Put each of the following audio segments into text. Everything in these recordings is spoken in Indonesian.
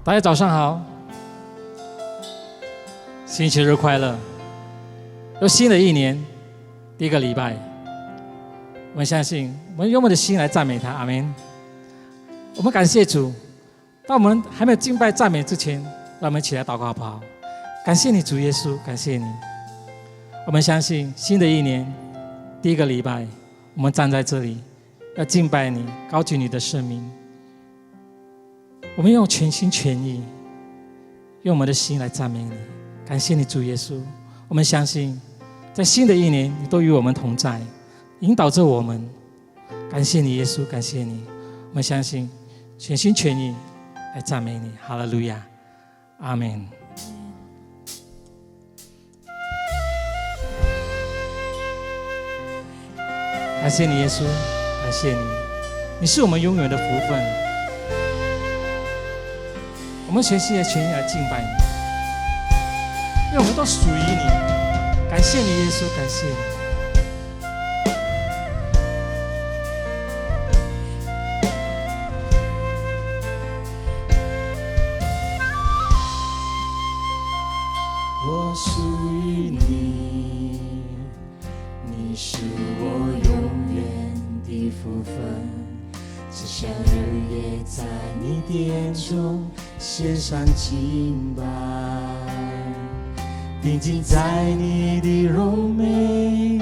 大家早上好，星期日快乐！又新的一年，第一个礼拜，我们相信，我们用我们的心来赞美他，阿们。我们感谢主，当我们还没有敬拜赞美之前，让我们一起来祷告好不好？感谢你，主耶稣，感谢你。我们相信新的一年第一个礼拜，我们站在这里，要敬拜你，高举你的圣名。我们用全心全意，用我们的心来赞美你，感谢你，主耶稣。我们相信，在新的一年，你都与我们同在，引导着我们。感谢你，耶稣，感谢你。我们相信，全心全意来赞美你，哈利路亚，阿们。感谢你，耶稣，感谢你，你是我们永远的福分。我们全心的全意来敬拜你，因为我们都属于你。感谢你，耶稣，感谢你。我属于你，你是我永远的福分。只想日夜在你殿中献上敬拜，定睛在你的荣美，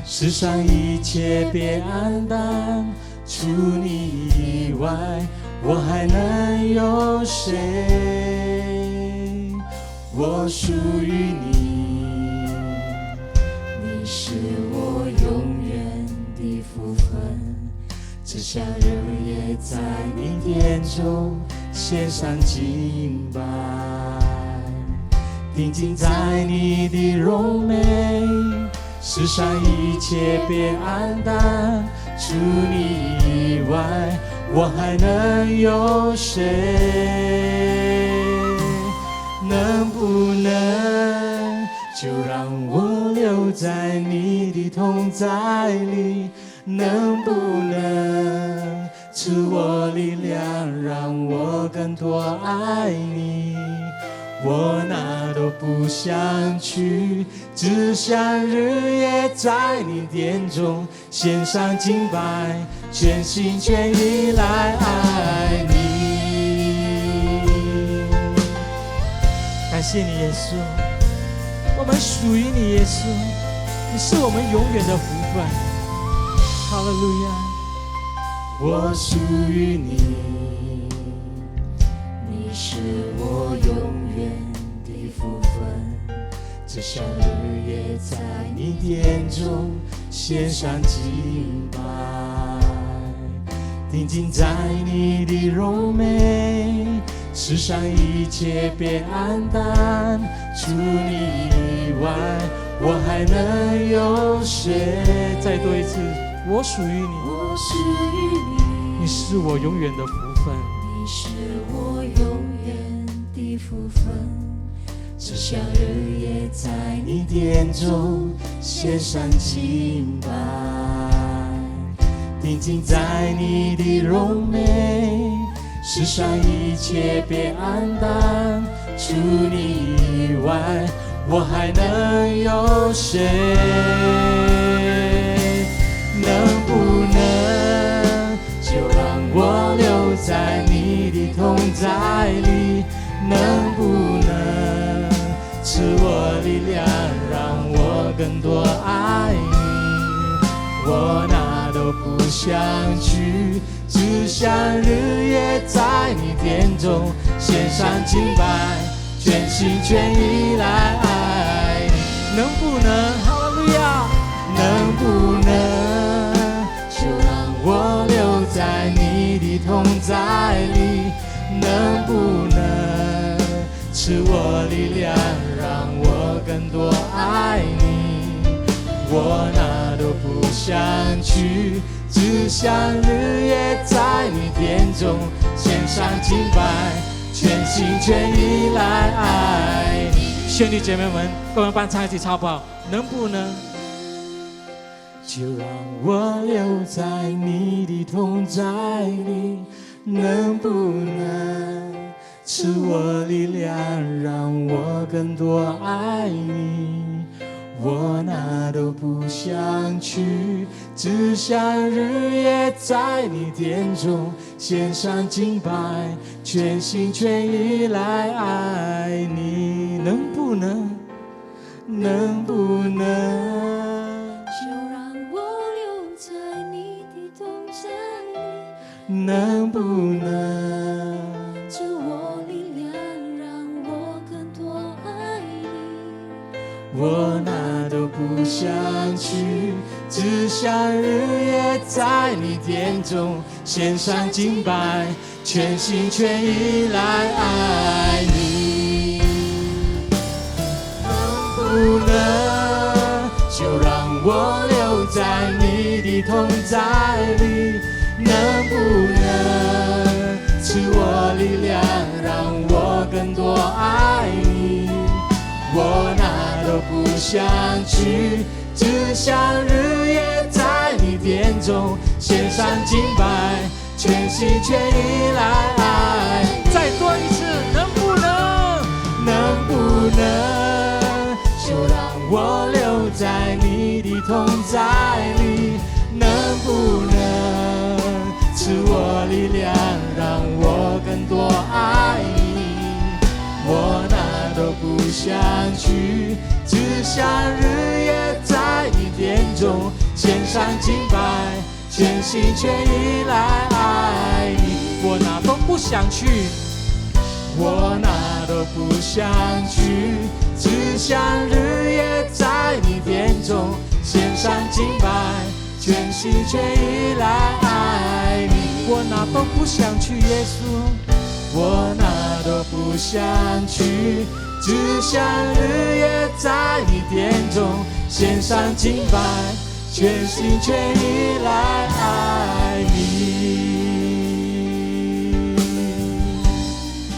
世上一切别黯淡，除你以外，我还能有谁？我属于你，你是我永远的福分。只想日夜在你殿中献上敬拜，定睛在你的荣美，世上一切别黯淡，除你以外，我还能有谁？能不能就让我留在你的同在里？能不能赐我力量，让我更多爱你？我哪都不想去，只想日夜在你殿中献上敬拜，全心全意来爱你。感谢你，耶稣，我们属于你，耶稣，你是我们永远的福分。哈利路亚！我属于你，你是我永远的福分。只想日夜在你殿中献上敬拜，定睛在你的荣美，世上一切别黯淡，除你以外，我还能有谁？再多一次，我属于你，我属于你，你是我永远的福分，你是我永远的福分。只想日夜在你殿中献上敬拜，定睛在你的荣美，世上一切别黯淡，除你以外，我还能有谁？能不能就让我留在你的同在里？能不能赐我力量，让我更多爱你？我哪都不想去，只想日夜在你殿中献上敬拜，全心全意来爱你。能不能哈利路亚？能不能就让我留在你的同在里？能不能赐我力量，让我更多爱你？我哪都不想去，只想日夜在你殿中献上敬拜，全心全意来爱你。兄弟姐妹们，跟我们伴唱一起唱好不好？能不能就让我留在你的同在里？能不能赐我力量，让我更多爱你。我哪都不想去，只想日夜在你殿中献上敬拜，全心全意来爱你。能不能？能不能？就让我留在你的同在里，能不能？赐我力量，让我更多爱你。我哪都不想去，只想日夜在你殿中献上敬拜，全心全意来爱你。能不能就让我留在你的同在里？能不能赐我力量，让我更多爱你？我哪都不想去，只想日夜在你殿中献上敬拜，全心全意来爱。再多一次，能不能？能不能就让我留在你的同在里？能不能赐我力量，让我更多爱你？我哪都不想去，只想日夜在你殿中献上敬拜，全心全意来爱你。我哪都不想去，我哪都不想去，只想日夜在你殿中献上敬拜，全心全意来爱你。我哪都不想去，耶稣，我哪都不想去，只想日夜在你殿中献上敬拜，全心全意来爱你。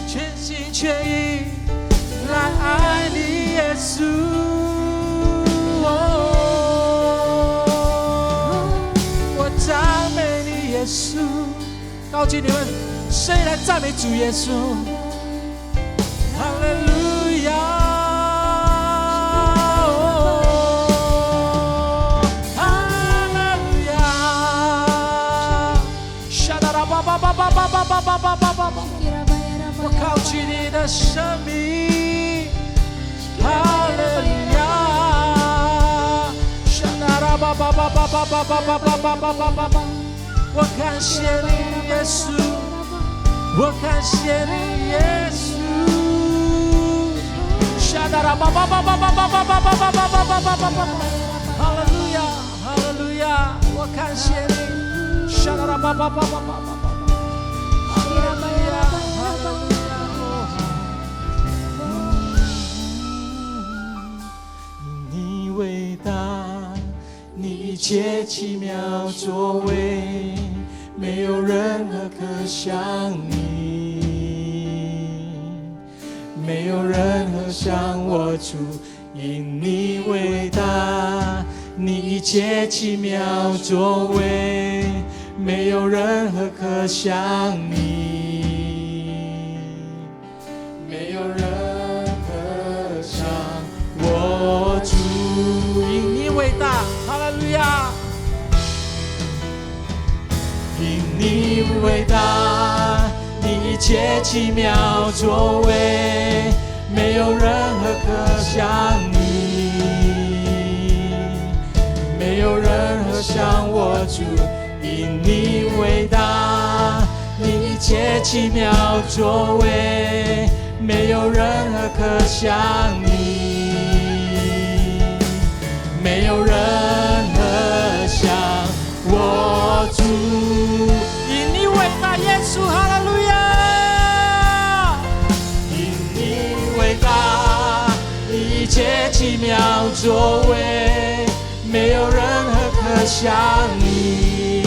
全心全意来爱你，耶稣。我赞美你，耶稣。高举你们声音来赞美主耶稣。哈利路亚，哈利路亚，沙达拉巴巴巴巴巴巴巴巴巴巴巴，我高举你的生命。哈利路亚，沙达拉巴巴巴巴巴巴巴巴巴巴巴巴巴，我感谢你，耶稣。我感谢你，耶稣。沙达拉巴巴巴巴巴巴巴巴巴巴巴巴巴巴巴巴，哈利路亚，哈利路亚，我感谢你。沙达拉巴巴巴巴巴巴巴，哈利路亚，哈利路亚。你伟大，你一切奇妙作为，没有任何可像你，没有任何像我主，因你伟大，你一切奇妙作为，没有任何可像你，没有任何像我主，因你伟大，哈利路亚。因你伟大，你一切奇妙作为，没有任何可像你，没有任何像我主。因你伟大，你一切奇妙作为，没有任何可像你，没有任何像我主。因你伟大，耶稣，哈利路亚。因你伟大，你一切奇妙作为，没有任何可像你，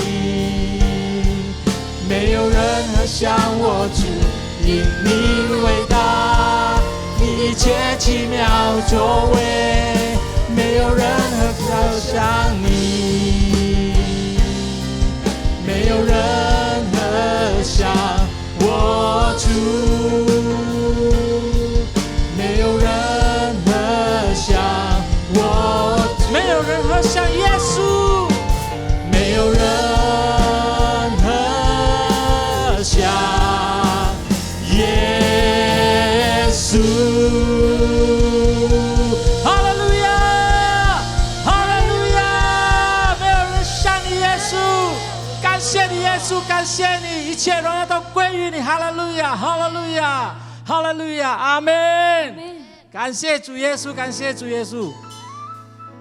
没有任何像我主。因你伟大，你一切奇妙作为，没有任何可像你，没有任何像我主。人像耶稣，没有任何像耶稣。哈利路亚，哈利路亚！没有人像你，耶稣。感谢你，耶稣，感谢你，一切荣耀都归于你。哈利路亚，哈利路亚，哈利路亚，阿门。感谢主耶稣，感谢主耶稣。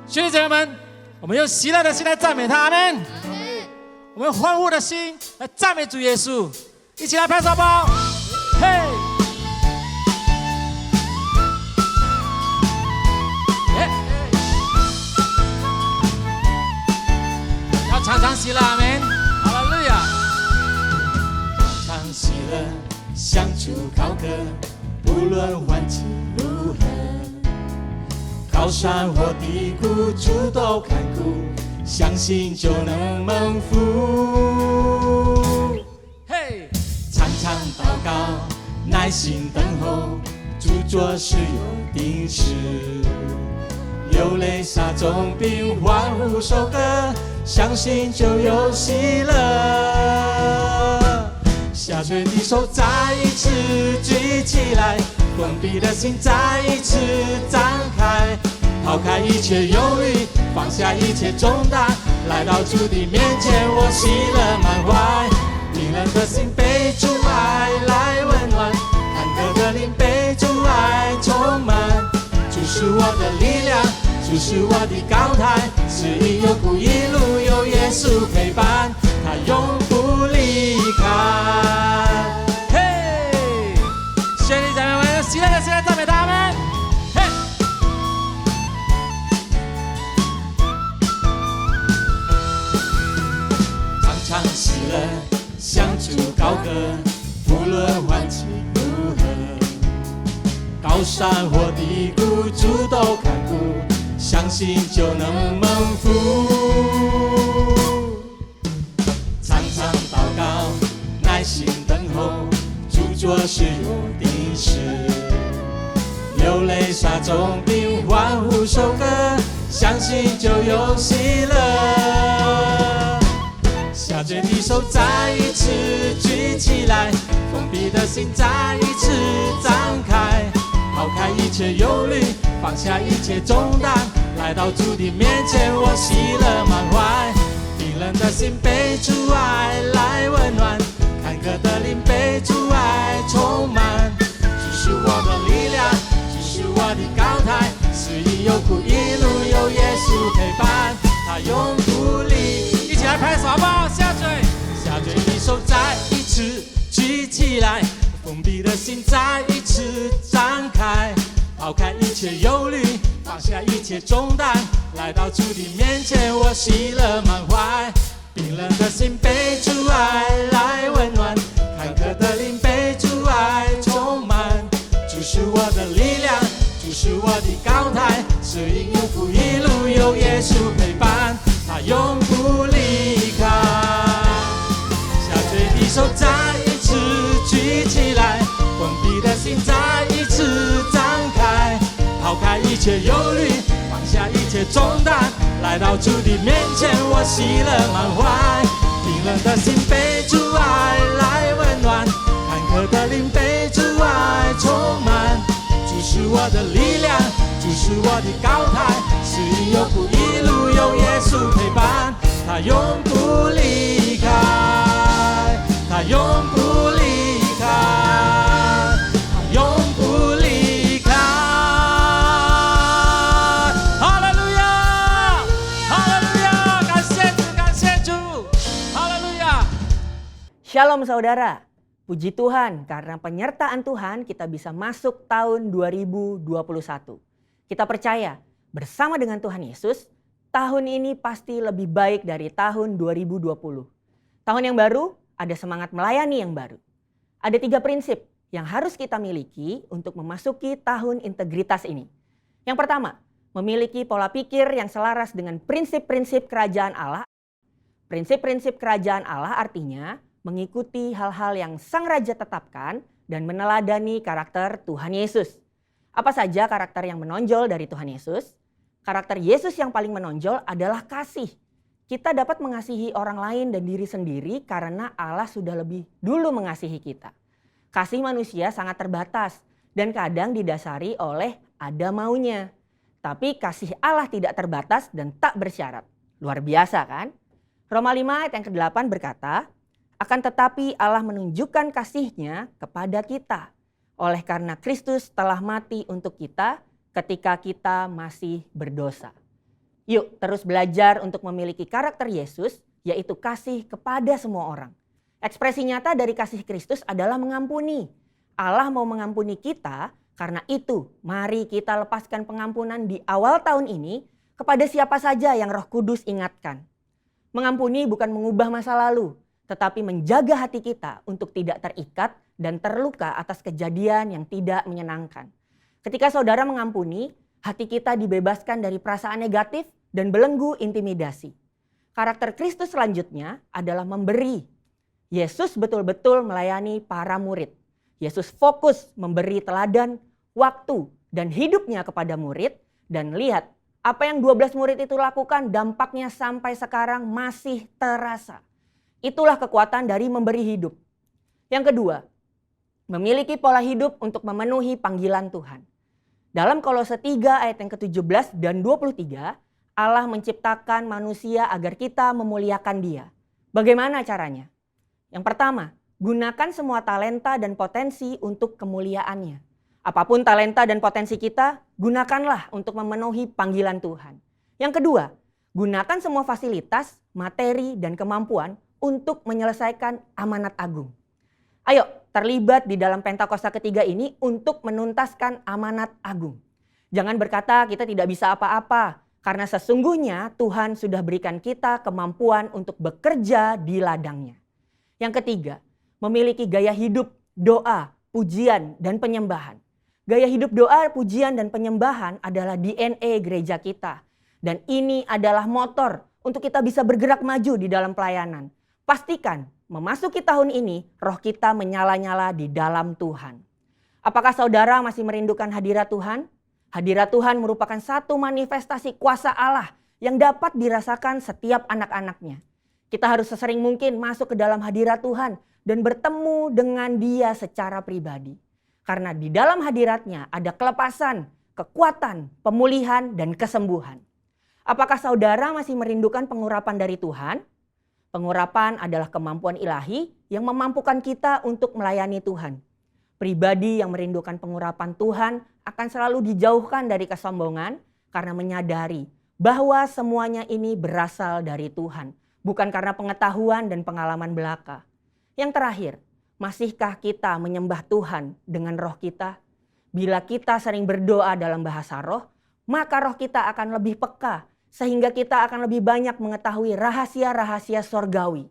兄弟姐妹们，我们用喜乐的心来赞美他，阿门。我们用欢呼的心来赞美主耶稣，一起来拍手吧，嘿！要常常喜乐，阿门，哈利路亚。常喜乐，向主靠歌，不论环境如何，高山或低谷，主都看顾，相信就能蒙福。嘿，常常祷告，耐心等候，主做事有定时，流泪撒种并欢呼收割，相信就有喜乐。下垂的手再一次举起来，封闭的心再一次张开，抛开一切忧虑，放下一切重担，来到主的面前，我喜乐满怀。冰冷的心被主爱来温暖，坎坷的灵被主爱充满。主是我的力量，主是我的高台，是因有苦一路有耶稣陪伴，他永不离开。嘿，兄弟姐妹们，用喜乐的心来赞美他们。嘿，常常喜乐，向主高歌，不论环境如何，高山或低谷，主都看顾，相信就能蒙福。常常祷告，耐心等候，主做事有定时，流泪撒种并欢呼收割，相信就有喜乐。下垂的手再一次举起来，封闭的心再一次张开，抛开一切忧虑，放下一切重担，来到主的面前，我喜乐满怀。冰冷的心被主爱来温暖，坎坷的灵被主爱充满。主是我的力量，主是我的高台，是因有苦一路有耶稣陪伴，他永不离。一起来拍手好不好？下垂，下垂的手再一次举起来，封闭的心再一次张开，抛开一切忧虑，放下一切重担，来到主的面前，我喜乐满怀。冰冷的心被主爱来温暖，坎坷的灵被主爱充满。主是我的力量，主是我的高台，是因有苦一路有耶稣陪伴，他永不离开。下垂的手再一次举起来，封闭的心再一次张开，抛开一切忧虑，放下一切重担，来到主的面前，我喜乐满怀。冰冷的心被主爱来温暖，坎坷的灵被主爱充满。主是我的力量，主是我的高台，是因有苦一路有耶稣陪伴，他永不离开，他永不离开，他永不离开。哈利路亚，哈利路亚，感谢主，感谢主，哈利路亚。Shalom saudara, puji Tuhan karena penyertaan Tuhan kita bisa masuk tahun 2021. Kita percaya bersama dengan Tuhan Yesus, tahun ini pasti lebih baik dari tahun 2020. Tahun yang baru, ada semangat melayani yang baru. Ada 3 prinsip yang harus kita miliki untuk memasuki tahun integritas ini. Yang pertama, memiliki pola pikir yang selaras dengan prinsip-prinsip kerajaan Allah. Prinsip-prinsip kerajaan Allah artinya mengikuti hal-hal yang Sang Raja tetapkan dan meneladani karakter Tuhan Yesus. Apa saja karakter yang menonjol dari Tuhan Yesus? Karakter Yesus yang paling menonjol adalah kasih. Kita dapat mengasihi orang lain dan diri sendiri karena Allah sudah lebih dulu mengasihi kita. Kasih manusia sangat terbatas dan kadang didasari oleh ada maunya. Tapi kasih Allah tidak terbatas dan tak bersyarat. Luar biasa kan? Roma 5 ayat yang ke-8 berkata, akan tetapi Allah menunjukkan kasih-Nya kepada kita. Oleh karena Kristus telah mati untuk kita ketika kita masih berdosa. Yuk terus belajar untuk memiliki karakter Yesus, yaitu kasih kepada semua orang. Ekspresi nyata dari kasih Kristus adalah mengampuni. Allah mau mengampuni kita, karena itu mari kita lepaskan pengampunan di awal tahun ini kepada siapa saja yang Roh Kudus ingatkan. Mengampuni bukan mengubah masa lalu, tetapi menjaga hati kita untuk tidak terikat dan terluka atas kejadian yang tidak menyenangkan. Ketika saudara mengampuni, hati kita dibebaskan dari perasaan negatif dan belenggu intimidasi. Karakter Kristus selanjutnya adalah memberi. Yesus betul-betul melayani para murid. Yesus fokus memberi teladan, waktu, dan hidupnya kepada murid. Dan lihat, apa yang 12 murid itu lakukan dampaknya sampai sekarang masih terasa. Itulah kekuatan dari memberi hidup. Yang kedua, memiliki pola hidup untuk memenuhi panggilan Tuhan. Dalam Kolose 3 ayat yang ke-17 dan 23, Allah menciptakan manusia agar kita memuliakan Dia. Bagaimana caranya? Yang pertama, gunakan semua talenta dan potensi untuk kemuliaannya. Apapun talenta dan potensi kita, gunakanlah untuk memenuhi panggilan Tuhan. Yang kedua, gunakan semua fasilitas, materi, dan kemampuan untuk menyelesaikan amanat agung. Ayo terlibat di dalam Pentakosta ketiga ini untuk menuntaskan amanat agung. Jangan berkata kita tidak bisa apa-apa, karena sesungguhnya Tuhan sudah berikan kita kemampuan untuk bekerja di ladangnya. Yang ketiga, memiliki gaya hidup, doa, pujian, dan penyembahan. Gaya hidup doa, pujian, dan penyembahan adalah DNA gereja kita. Dan ini adalah motor untuk kita bisa bergerak maju di dalam pelayanan. Pastikan memasuki tahun ini roh kita menyala-nyala di dalam Tuhan. Apakah saudara masih merindukan hadirat Tuhan? Hadirat Tuhan merupakan satu manifestasi kuasa Allah yang dapat dirasakan setiap anak-anaknya. Kita harus sesering mungkin masuk ke dalam hadirat Tuhan dan bertemu dengan Dia secara pribadi. Karena di dalam hadiratnya ada kelepasan, kekuatan, pemulihan, dan kesembuhan. Apakah saudara masih merindukan pengurapan dari Tuhan? Pengurapan adalah kemampuan ilahi yang memampukan kita untuk melayani Tuhan. Pribadi yang merindukan pengurapan Tuhan akan selalu dijauhkan dari kesombongan karena menyadari bahwa semuanya ini berasal dari Tuhan, bukan karena pengetahuan dan pengalaman belaka. Yang terakhir, masihkah kita menyembah Tuhan dengan roh kita? Bila kita sering berdoa dalam bahasa roh, maka roh kita akan lebih peka, sehingga kita akan lebih banyak mengetahui rahasia-rahasia sorgawi.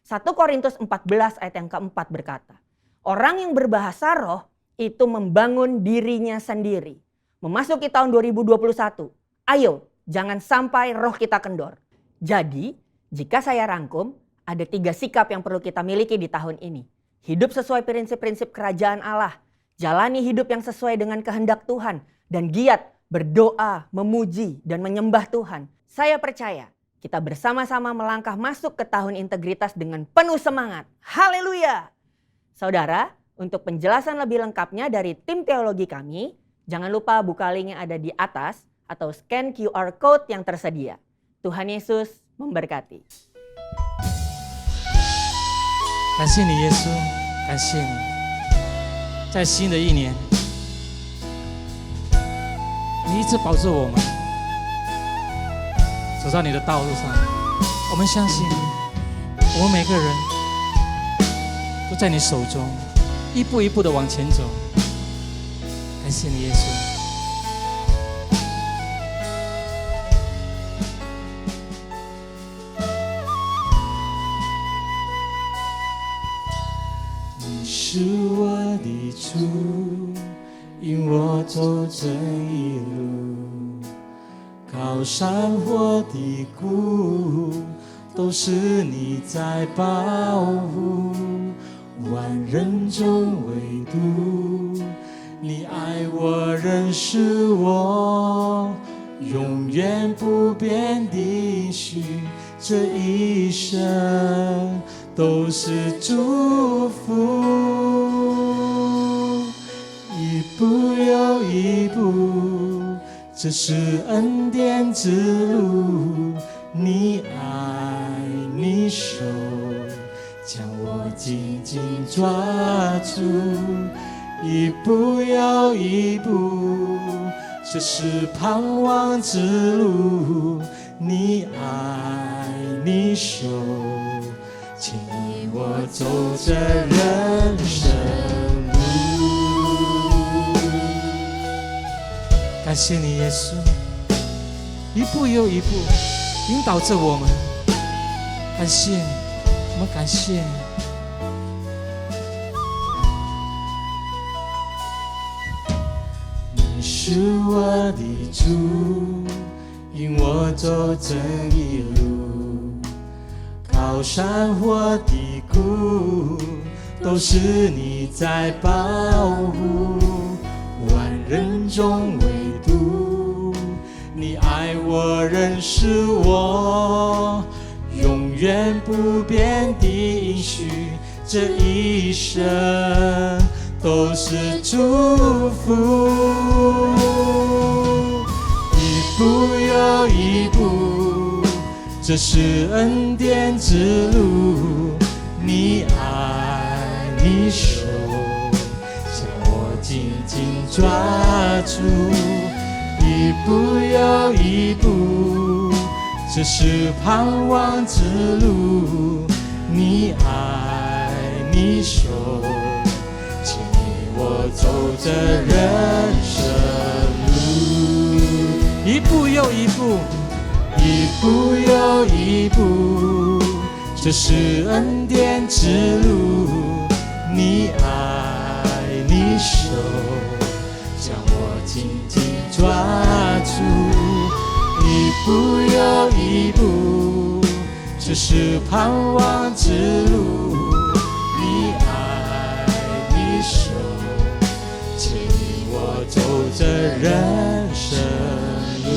1 Korintus 14 ayat yang keempat berkata, orang yang berbahasa roh itu membangun dirinya sendiri. Memasuki tahun 2021, ayo jangan sampai roh kita kendor. Jadi, jika saya rangkum, ada 3 sikap yang perlu kita miliki di tahun ini. Hidup sesuai prinsip-prinsip kerajaan Allah, jalani hidup yang sesuai dengan kehendak Tuhan, dan giat berdoa, memuji, dan menyembah Tuhan. Saya percaya kita bersama-sama melangkah masuk ke tahun integritas dengan penuh semangat. Haleluya! Saudara, untuk penjelasan lebih lengkapnya dari tim teologi kami, jangan lupa buka link yang ada di atas atau scan QR Code yang tersedia. Tuhan Yesus memberkati. 感谢你，耶稣，感谢你，在新的一年，你一直保守我们，走在你的道路上。我们相信，我们每个人都在你手中，一步一步的往前走。感谢你，耶稣。是我的主，引我走这一路，高山或低谷，都是你在保护。万人中唯独你爱我，认识我，永远不变的应许，这一生都是祝福。一步又一步，这是恩典之路，你爱你手将我紧紧抓住。一步又一步，这是盼望之路，你爱你手牵引我走这人生路。感谢你耶稣，一步又一步引导着我们。感谢你，我们感谢你。你是我的主，引我走这一路，高山或低谷，都是你在保护。万人中唯独你爱我，认识我，永远不变的应许，这一生都是祝福。一步又一步，这是恩典之路，你爱你手将我紧紧抓住。一步又一步，这是盼望之路，你爱你手牵引我走这人生路。一步又一步，一步又一步，这是恩典之路，你爱你手将我紧紧抓住。一步又一步，这是盼望之路，你爱你手牵引我走这人生路。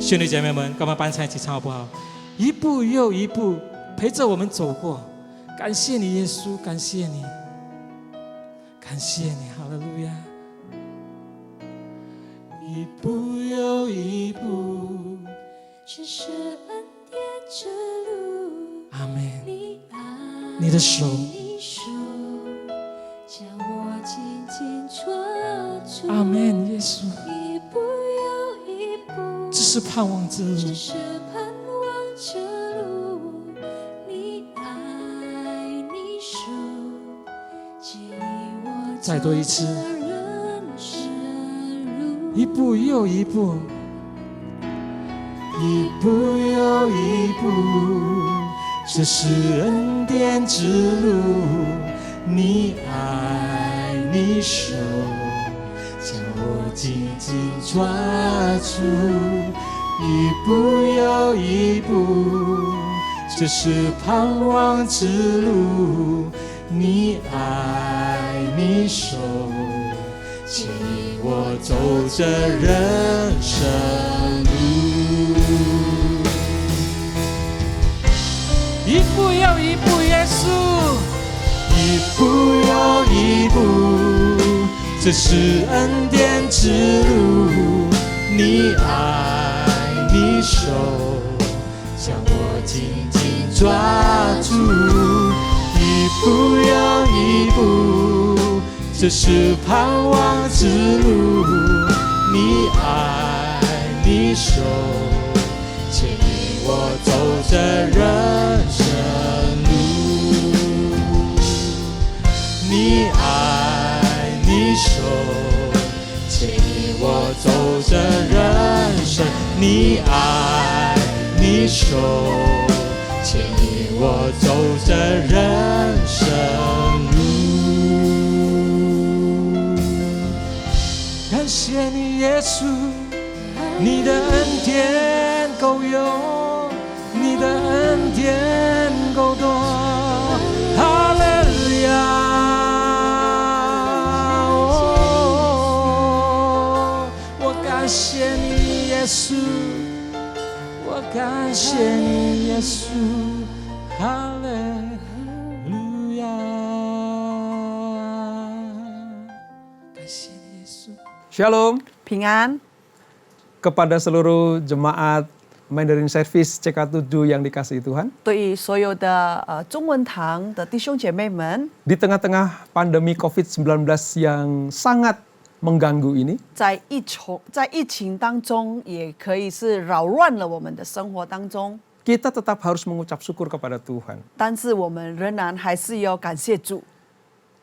兄弟姐妹们，跟我们班唱一起唱好不好？一步又一步陪着我们走过，感谢你耶稣，感谢你，感谢你，哈利路亚。一步又一步，这是恩典之路，阿门。你爱你的手你手将我紧紧抓住。阿门，耶稣，一步又一步，这是盼望之路这，是盼望之路，你爱你手牵引我再多一次走这人生路。一步又一步，一步又一步，这是恩典之路，你爱你手将我紧紧抓住。一步又一步，这是盼望之路，你爱你手牵引我走这人生路。一步又一步，耶稣，一步又一步，这是恩典之路，你爱你手将我紧紧抓住。一步又一步，这是盼望之路，你爱你手牵引我走这人生路。你爱你手牵引我走这人生，你爱你手牵引我走这人生路。感谢你耶稣，你的恩典够用，你的恩典够多，哈利路亚。我感谢你你，耶稣，我感谢你，耶稣，哈利路亚。感谢你，耶稣。 Shalom 平安， kepada seluruh jemaat Mandarin Service CK7 yang dikasihi Tuhan. 对于所有的中文堂的弟兄姐妹们， Di tengah-tengah pandemi COVID-19 yang sangat mengganggu ini, 在疫情当中，也可以是扰乱了我们的生活当中， kita tetap harus mengucap syukur kepada Tuhan. 但是我们仍然还是要感谢主。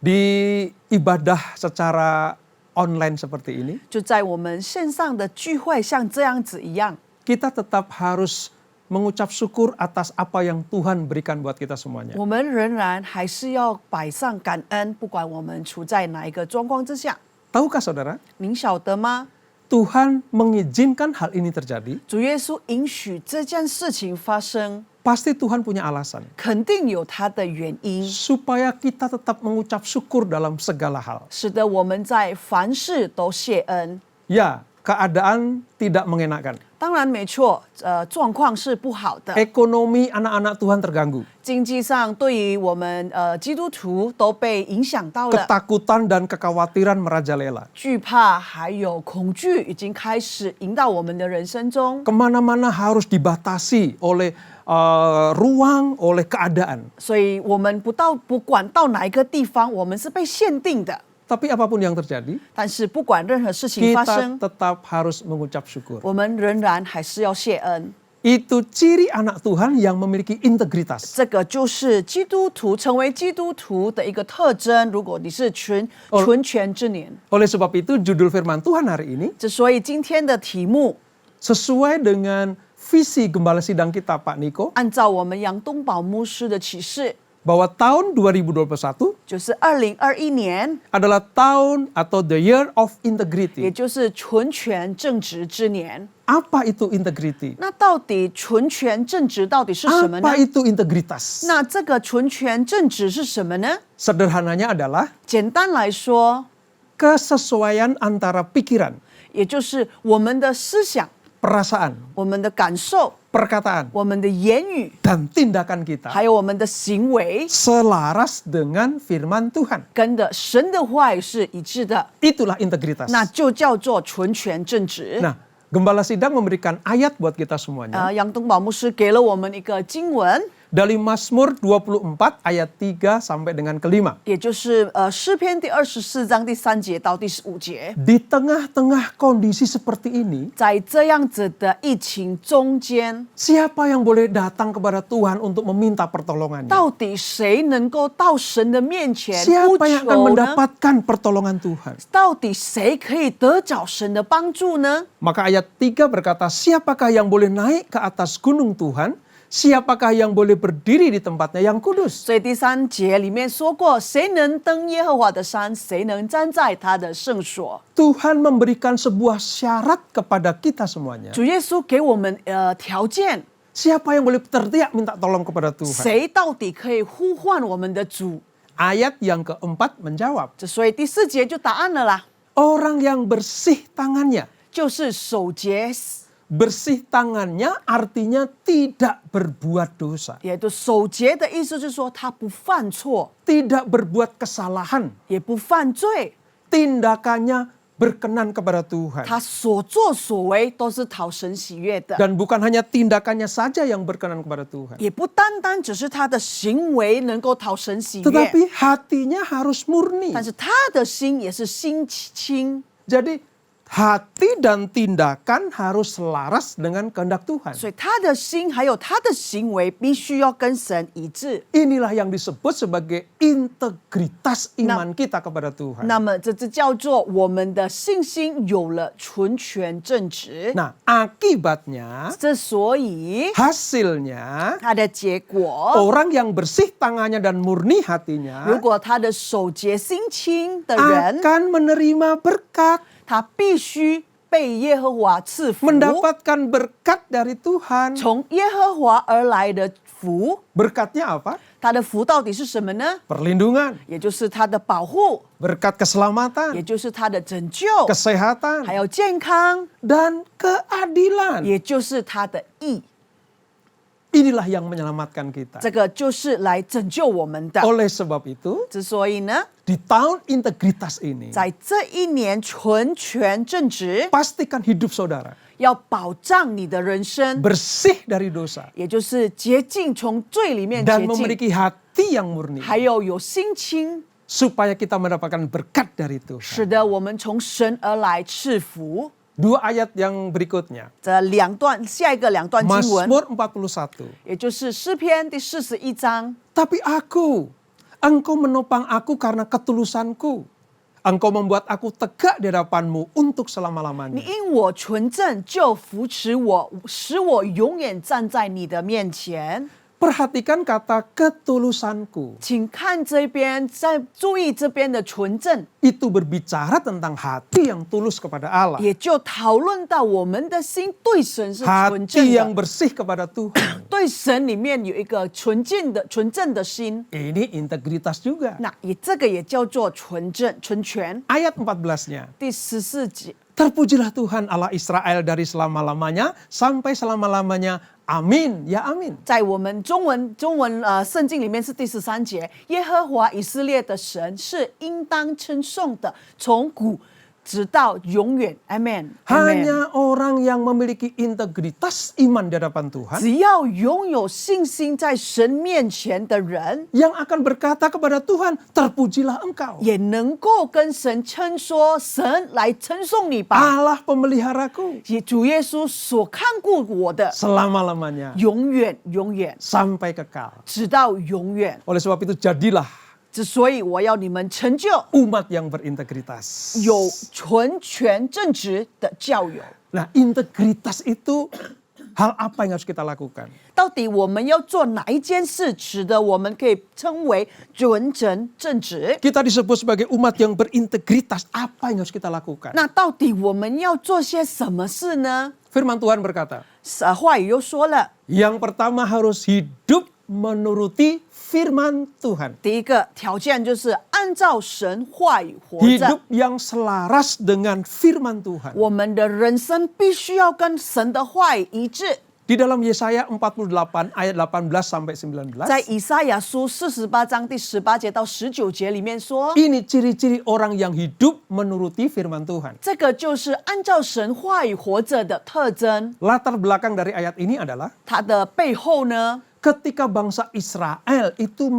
Di ibadah secara online seperti ini, 就在我们线上的聚会像这样子一样， kita tetap harus mengucap syukur atas apa yang Tuhan berikan buat kita semuanya. 我们仍然还是要摆上感恩，不管我们处在哪一个状况之下。 Tahukah saudara, 您晓得吗？ Tuhan mengizinkan hal ini terjadi, 主耶稣允许这件事情发生， pasti Tuhan punya alasan. 肯定有他的原因， Supaya kita tetap mengucap syukur dalam segala hal. 使得我们在凡事都谢恩。 Ya, keadaan tidak mengenakan. 当然没错，状况是不好的， Ekonomi anak-anak Tuhan terganggu. 经济上对于我们基督徒都被影响到了， Ketakutan dan kekhawatiran merajalela. 惧怕还有恐惧已经开始引导我们的人生中， Kemana-mana harus dibatasi oleh ruang, oleh keadaan. 所以我们不管到哪一个地方，我们是被限定的。 Tapi apapun yang terjadi, 但是不管任何事情发 kita 生， tetap harus mengucap syukur. 我们仍然还是要谢恩。 Itu ciri anak Tuhan yang memiliki integritas. 这个就是基督徒成为基督徒的一个特征。如果你是纯全之年， Oleh sebab itu judul firman Tuhan hari ini 之所以今天的题目 sesuai dengan visi Gembala Sidang kita Pak Niko, 按照我们杨东宝牧师的启示， bahwa tahun 2021就是2021年， adalah tahun atau the year of 也 integrity. 就是纯全正直之年。 Apa itu integrity? 那到底纯全正直到底是什么呢？ Apa itu integritas? 那这个纯全正直是什么呢？ Sederhananya adalah 简单来说， kesesuaian antara pikiran, 也就是我们的思想、 perasaan, 我们的感受、 perkataan, 我们的言语， dan tindakan kita 还有我们的行为， selaras dengan firman Tuhan. 跟的神的话语是一致的， Itulah integritas. 那就叫做纯全正直。 Nah, Gembala Sidang memberikan ayat buat kita semuanya. 杨东宝牧师给了我们一个经文， Dari Mazmur 24 ayat 3 sampai dengan ke-5. 也就是诗篇第24章第3节到第15节。 Di tengah-tengah kondisi seperti ini, 在这样子的疫情中间， siapa yang boleh datang kepada Tuhan untuk meminta pertolongannya? 到底谁能够到神的面前呼 Siapa yang akan 求呢？ mendapatkan pertolongan Tuhan? 到底谁可以得着神的帮助呢？ Maka ayat 3 berkata, siapakah yang boleh naik ke atas gunung Tuhan? Siapakah yang boleh berdiri di tempatnya yang kudus? 所以第3节里面说过，谁能登耶和华的山？谁能站在他的圣所？ Tuhan memberikan sebuah syarat kepada kita semuanya. 主耶稣给我们条件， Siapa yang boleh berteriak minta tolong kepada Tuhan? 谁到底可以呼唤我们的主？ Ayat yang keempat menjawab, 所以第4节就答案了啦， orang yang bersih tangannya. 就是守节， Bersih tangannya artinya tidak berbuat dosa. 也就守节的意思就是说他不犯错， Tidak berbuat kesalahan. 也不犯罪， Tindakannya berkenan kepada Tuhan. 他所作所为都是讨神喜悦的， Dan bukan hanya tindakannya saja yang berkenan kepada Tuhan. 也不单单只是他的行为能够讨神喜悦， Tetapi hatinya harus murni. 但是他的心也是心清。 Jadi hati dan tindakan harus selaras dengan kehendak Tuhan. 所以他的心还有他的行为必须要跟神一致。 Inilah yang disebut sebagai integritas iman kita kepada Tuhan. 那么这叫做我们的信心有了纯全正直。 Nah, akibatnya, 这所以 hasilnya, 它的结果， orang yang bersih tangannya dan murni hatinya 如果他的手洁心清的人， akan menerima berkat, 他必须被耶和华赐福， mendapatkan berkat dari Tuhan. 从耶和华而来的福。 Berkatnya apa? 他的福到底是什么呢？ perlindungan, 也就是他的保护， berkat keselamatan, 也就是他的拯救， kesehatan, 还有健康， dan keadilan. 也就是他的义。 Inilah yang menyelamatkan kita. 这个就是来拯救我们的。 Oleh sebab itu, 之所以呢， di tahun integritas ini, 在这一年纯全正直， pastikan hidup saudara 要保障你的人生， bersih dari dosa 也就是洁净，从罪里面 dan 洁净， memiliki hati yang murni, 还有心清， supaya kita mendapatkan berkat dari Tuhan. 使得我们从神而来赐福。 Dua ayat yang berikutnya, 这两段，下一个两段经文， Mazmur 41. 也就是诗篇第41章。 Tapi aku, engkau menopang aku karena ketulusanku. Engkau membuat aku tegak di hadapanmu untuk 你 selama-lamanya. 因我纯正，就扶持我，使我永远站在你的面前。 Perhatikan kata ketulusanku. 请看这边，再注意这边的纯正， Itu berbicara tentang hati yang tulus kepada Allah. 也就讨论到我们的心对神是纯正 Hati yang 的， bersih kepada Tuhan. 对神里面有一个纯正的心。 Ini integritas juga. 那这个也叫做纯正、纯全。 Ayat 14-nya. 第14节， Terpujilah Tuhan Allah Israel dari selama-lamanya sampai selama-lamanya. Amin, ya amin. 在我们中文圣经里面是第13节，耶和华以色列的神是应当称颂的，从古直到永远。Amen。 Hanya orang yang memiliki integritas iman di hadapan Tuhan 只要拥有信心在神面前的人， yang akan berkata kepada Tuhan, terpujilah engkau. 也能够跟神称说：“神来称颂你吧。 Allah pemeliharaku 也主耶稣所看顾我的， selama-lamanya 永远永远， sampai kekal. 直到永远。 Oleh sebab itu jadilah 之所以我要你们成就 umat yang berintegritas. 有纯全正直的教友。 Nah, integritas itu hal apa yang harus kita lakukan? 到底我们要做哪一件事，使得我们可以称为纯正正直？ Kita disebut sebagai umat yang berintegritas. Apa yang harus kita lakukan? 那到底我们要做些什么事呢？ Firman Tuhan berkata, 话语又说了， yang pertama harus hidup menuruti firman Tuhan. 第一个条件就是按照神话语活 Hidup 着。 yang selaras dengan firman Tuhan. 我们的人生必须要跟神的话语一致。 Di dalam Yesaya 48 ayat 18 sampai 19. 在以赛亚书48章第18节到19节里面说， Ini ciri-ciri orang yang hidup menuruti firman Tuhan. 这个就是按照神话语活着的特征。 Latar belakang dari ayat ini adalah 它的背后呢， ketika bangsa Israel itu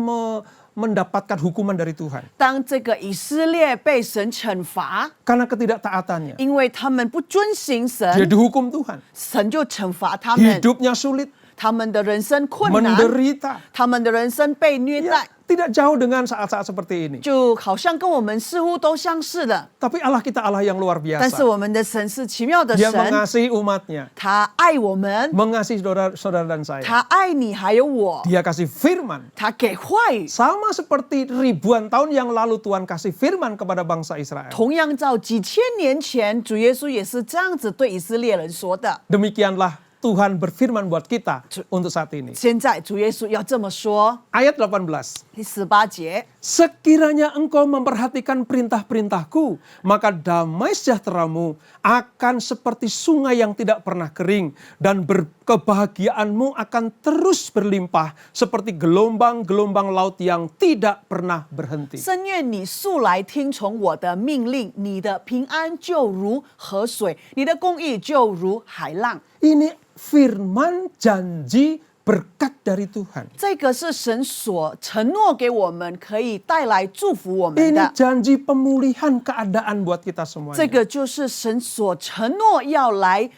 mendapatkan hukuman dari Tuhan 当这个以色列被神惩罚， karena ketidaktaatannya. 因为他们不遵行 Dia 神， dihukum Tuhan. 神就惩罚他们， Hidupnya sulit, 他们的人生困难， menderita. 他们的人生被虐 Ya, 待， tidak jauh dengan saat-saat seperti ini. 就好像跟我们似乎都相似的。 Tapi Allah kita Allah yang luar 但是 biasa. 我们的神是奇妙的 Dia 神， mengasihi umatnya, 他爱我们， mengasihi saudara-saudara dan saya. 他爱你还有我， Dia kasih firman. 他给话语。 Sama seperti ribuan tahun yang lalu Tuhan kasih firman kepada bangsa Israel. 同样，照几千年前，主耶稣也是这样子对以色列人说的。 Demikianlah Tuhan berfirman buat kita untuk saat ini. 现在主耶稣要这么说， Ayat 18. 第18节， Sekiranya engkau memperhatikan perintah-perintahku, maka damai sejahteramu akan seperti sungai yang tidak pernah kering, dan kebahagiaanmu akan terus berlimpah seperti gelombang-gelombang laut yang tidak pernah berhenti. 深愿你素来听从我的命令，你的平安就如河水，你的公义就如海浪。 Ini firman janji berkat dari Tuhan. 这个是神所承诺给我们，可以带来祝福我们 Ini 的。 janji pemulihan keadaan buat kita 这 semuanya. 个就是神所承诺要来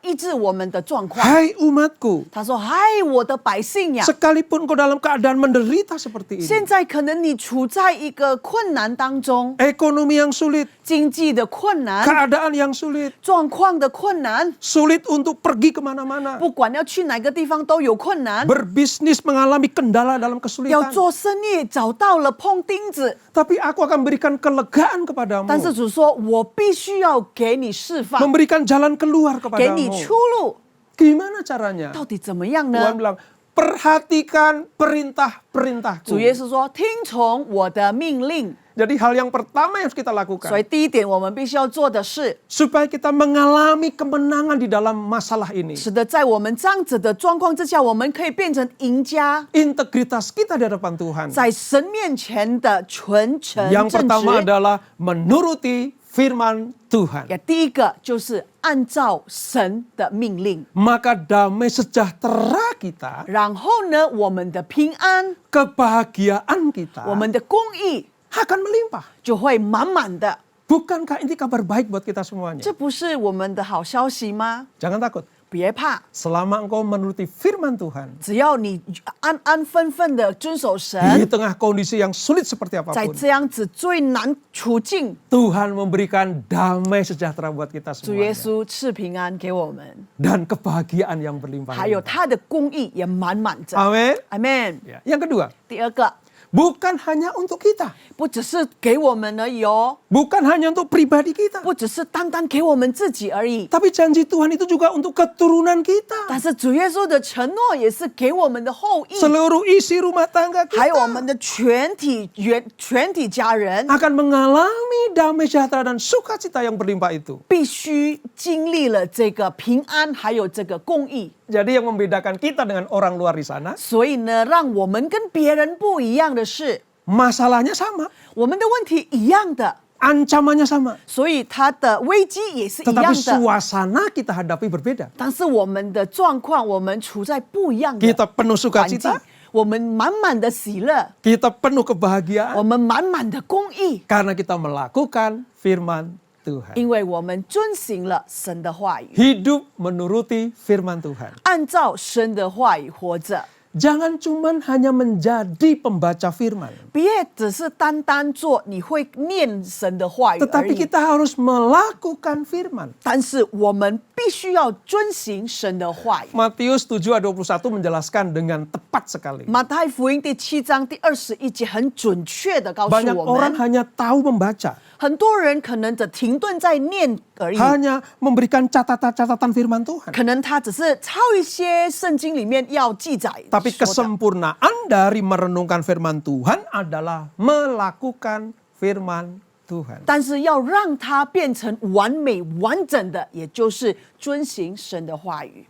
医治我们的状况。 Hai umatku, 他说：“嗨，我的百姓呀， sekalipun kau dalam keadaan menderita seperti 现 ini, 在可能你处在一个困难当中， ekonomi yang sulit, 经济的困难、 keadaan yang sulit, 状况的困难， sulit untuk pergi kemana-mana, 不管要去哪个地方都有困难。 berbisnis mengalami kendala dalam 要 kesulitan. 做生意找到了碰钉子， Tapi aku akan berikan kelegaan 但是 kepadamu, 主说：我必须要给你释放， memberikan jalan keluar 给你 kepadamu. 出路。 Gimana caranya? 到底怎么样 Tuhan 呢？ bilang, perhatikan perintah-perintahku. 主耶稣说：“听从我的命令。 Jadi hal yang pertama yang harus kita 所以 lakukan 第一点，我们必须要做的是， supaya kita mengalami kemenangan di dalam masalah ini. 使得在我们这样子的状况之下，我们可以变成赢家， Integritas kita di hadapan Tuhan. 在神面前的纯诚 Yang 正 pertama 直。 adalah menuruti firman Tuhan. 第一个就是按照神的命令， Maka damai sejahtera kita, 然后呢，我们的平安， kebahagiaan kita 我们的公义 akan melimpah. 就会满满的。 Bukankah ini kabar baik buat kita semuanya? 这不是我们的好消息吗？ Jangan takut. 别怕， Selama engkau menuruti firman Tuhan, 只要你安安分分的遵守神， di tengah kondisi yang sulit seperti 在 apapun, 这样子最难处境， Tuhan memberikan damai sejahtera buat kita 主耶 semuanya. 稣赐平安给我们， Dan kebahagiaan yang berlimpah. 还有他的公义也满满着。 Amin. Amen。 Ya. Yang kedua, 第二个， bukan hanya untuk kita, 不只是给我们而已哦， bukan hanya untuk pribadi kita, 不只是单单给我们自己而已， tapi janji Tuhan itu juga untuk keturunan kita, 但是主耶稣的承诺也是给我们的后裔， seluruh isi rumah tangga 还有我 kita 们的全体家人， akan mengalami damai sejahtera dan sukacita yang berlimpah itu. 必须经历了这个平安，还有这个公义。 Jadi yang membedakan kita dengan orang luar di sana, 所以呢，让我们跟别人不一样的是， masalahnya sama, 我们的问题一样的， ancamannya sama, 所以它的危机也是一样 tetapi 的。 suasana kita hadapi berbeda. 但是我们的状况，我们处在不一样的 Kita penuh 环境 sukacita, 我们满满的喜乐， kita penuh kebahagiaan 我们满满的公义， karena kita melakukan firman Tuhan. 因为我们遵行了神的话语， Hidup menuruti firman Tuhan. 按照神的话语活着。 Jangan cuman hanya menjadi pembaca firman, 别只是单单做你会念神的话语而 tetapi 已， kita harus melakukan firman. 但是我们必须要遵行神的话语。 Matius 7:21 menjelaskan dengan tepat sekali. 马太福音第7章第21节很准确的告诉 Banyak 我 orang 们， hanya tahu membaca, 很多人可能只停顿在念而已， hanya memberikan catatan-catatan firman Tuhan. 可能他只是抄一些圣经里面要记载 Tapi 说的。 kesempurnaan dari merenungkan firman Tuhan adalah melakukan firman Tuhan. 但是要让它变成完美完整的，也就是遵行神的话语。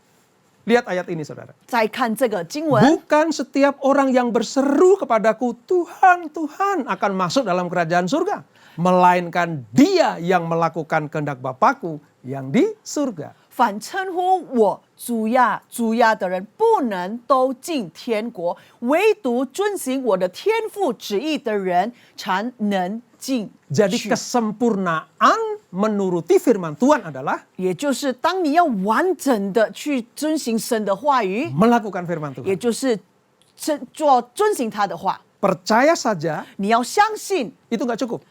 Lihat ayat ini saudara. 再看这个经文， Bukan setiap orang yang berseru kepadaku, Tuhan, Tuhan akan masuk dalam kerajaan surga. Melainkan dia yang melakukan kehendak Bapakku yang di surga. 反称呼我主呀主呀的人，不能都进天国，唯独遵行我的天父旨意的人，才能进 Jadi 去。 kesempurnaan menuruti firman Tuhan adalah 也就是当你要完整的去遵行神的话语， melakukan firman 也 Tuhan. 就是遵行他的话， Percaya saja 你要相信 itu nggak cukup.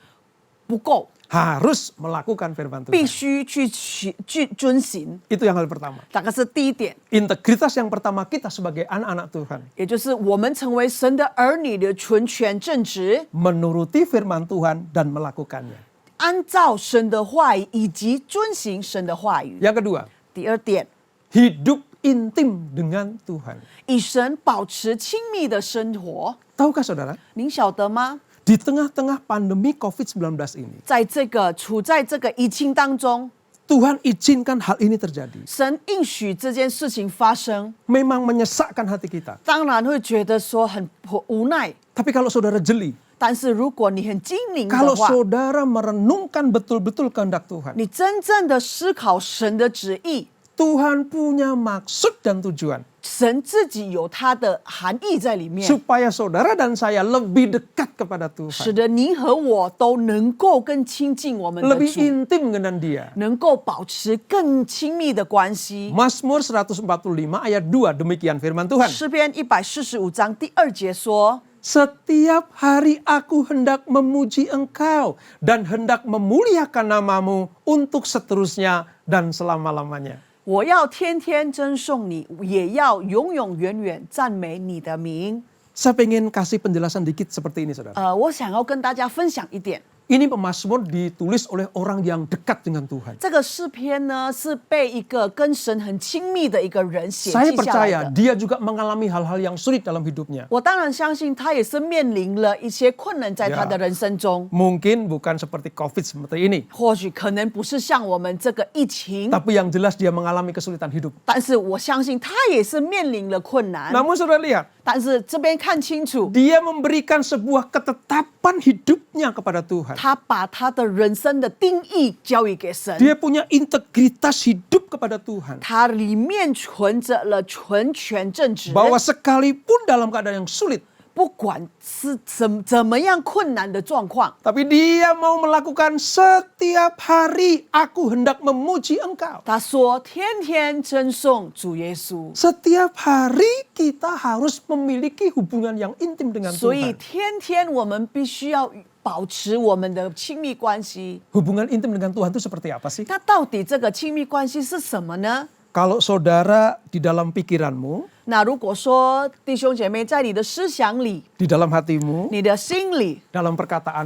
不够， Harus melakukan firman 必 Tuhan. 须去遵行。 Itu yang hal pertama. 大概是第一点， Integritas yang pertama kita sebagai anak-anak Tuhan. 也就是我们成为神的儿女的纯全正直， Menuruti firman Tuhan dan melakukannya. 按照神的话语以及遵行神的话语。 Yang kedua, 第二点， hidup intim dengan Tuhan. 与神保持亲密的生活。 Tahukah saudara, 您晓得吗？ di tengah-tengah pandemi COVID-19 ini, 在这个处在这个疫情当中， Tuhan izinkan hal ini terjadi. 神应许这件事情发生， Memang menyesakkan hati kita. 当然会觉得说很无奈。 Tapi kalau saudara jeli, 但是如果你很精灵的 kalau 话， saudara merenungkan betul-betul kehendak Tuhan, 你真正的思考神的旨意， Tuhan punya maksud dan tujuan 神自己有他的含义在里面， supaya saudara dan saya lebih dekat kepada 使 Tuhan, 得你和我都能够更亲近我们的 lebih 主， intim dengan Dia. 能够保持更亲密的关系。 Mazmur 145 ayat 2 demikian firman Tuhan. 诗篇145章第2节说： Setiap hari aku hendak memuji Engkau dan hendak memuliakan namamu untuk seterusnya dan selama-lamanya. 我要天天称颂你，也要永永远远赞美你的名。 Saya pengen kasih penjelasan dikit seperti ini saudara. 我想要跟大家分享一点， Ini pemazmur ditulis oleh orang yang dekat dengan Tuhan. 这个诗篇呢，是被一个跟神很亲密的一个人写 Saya 记下来 percaya 的。 dia juga mengalami hal-hal yang sulit dalam hidupnya. 我当然相信他也是面临了一些困难在他的人生中， Mungkin bukan seperti COVID seperti ini. 或许可能不是像我们这个疫情， Tapi yang jelas dia mengalami kesulitan hidup. 但是我相信他也是面临了困难。 Namun saudara lihat, 但是这边看清楚， dia memberikan sebuah ketetapan hidupnya kepada Tuhan. 他把他的人生的定义交予给神， Dia punya integritas hidup kepada Tuhan. 他里面存着了纯全正直， Bahwa sekalipun dalam keadaan yang sulit, 不管是怎么样困难的状况， tapi dia mau melakukan setiap hari, aku hendak memuji engkau. 他说天天称颂主耶稣。 Setiap hari kita harus memiliki hubungan yang intim dengan 所以 Tuhan. 天天我们必须要保持我们的亲密关系。 Hubungan intim dengan Tuhan itu seperti apa sih? 那到底这个亲密关系是什么呢？ Kalau saudara di dalam pikiranmu, 那如果说弟兄姐妹在你的思想里、 di dalam hatimu, 你的心里、 dalam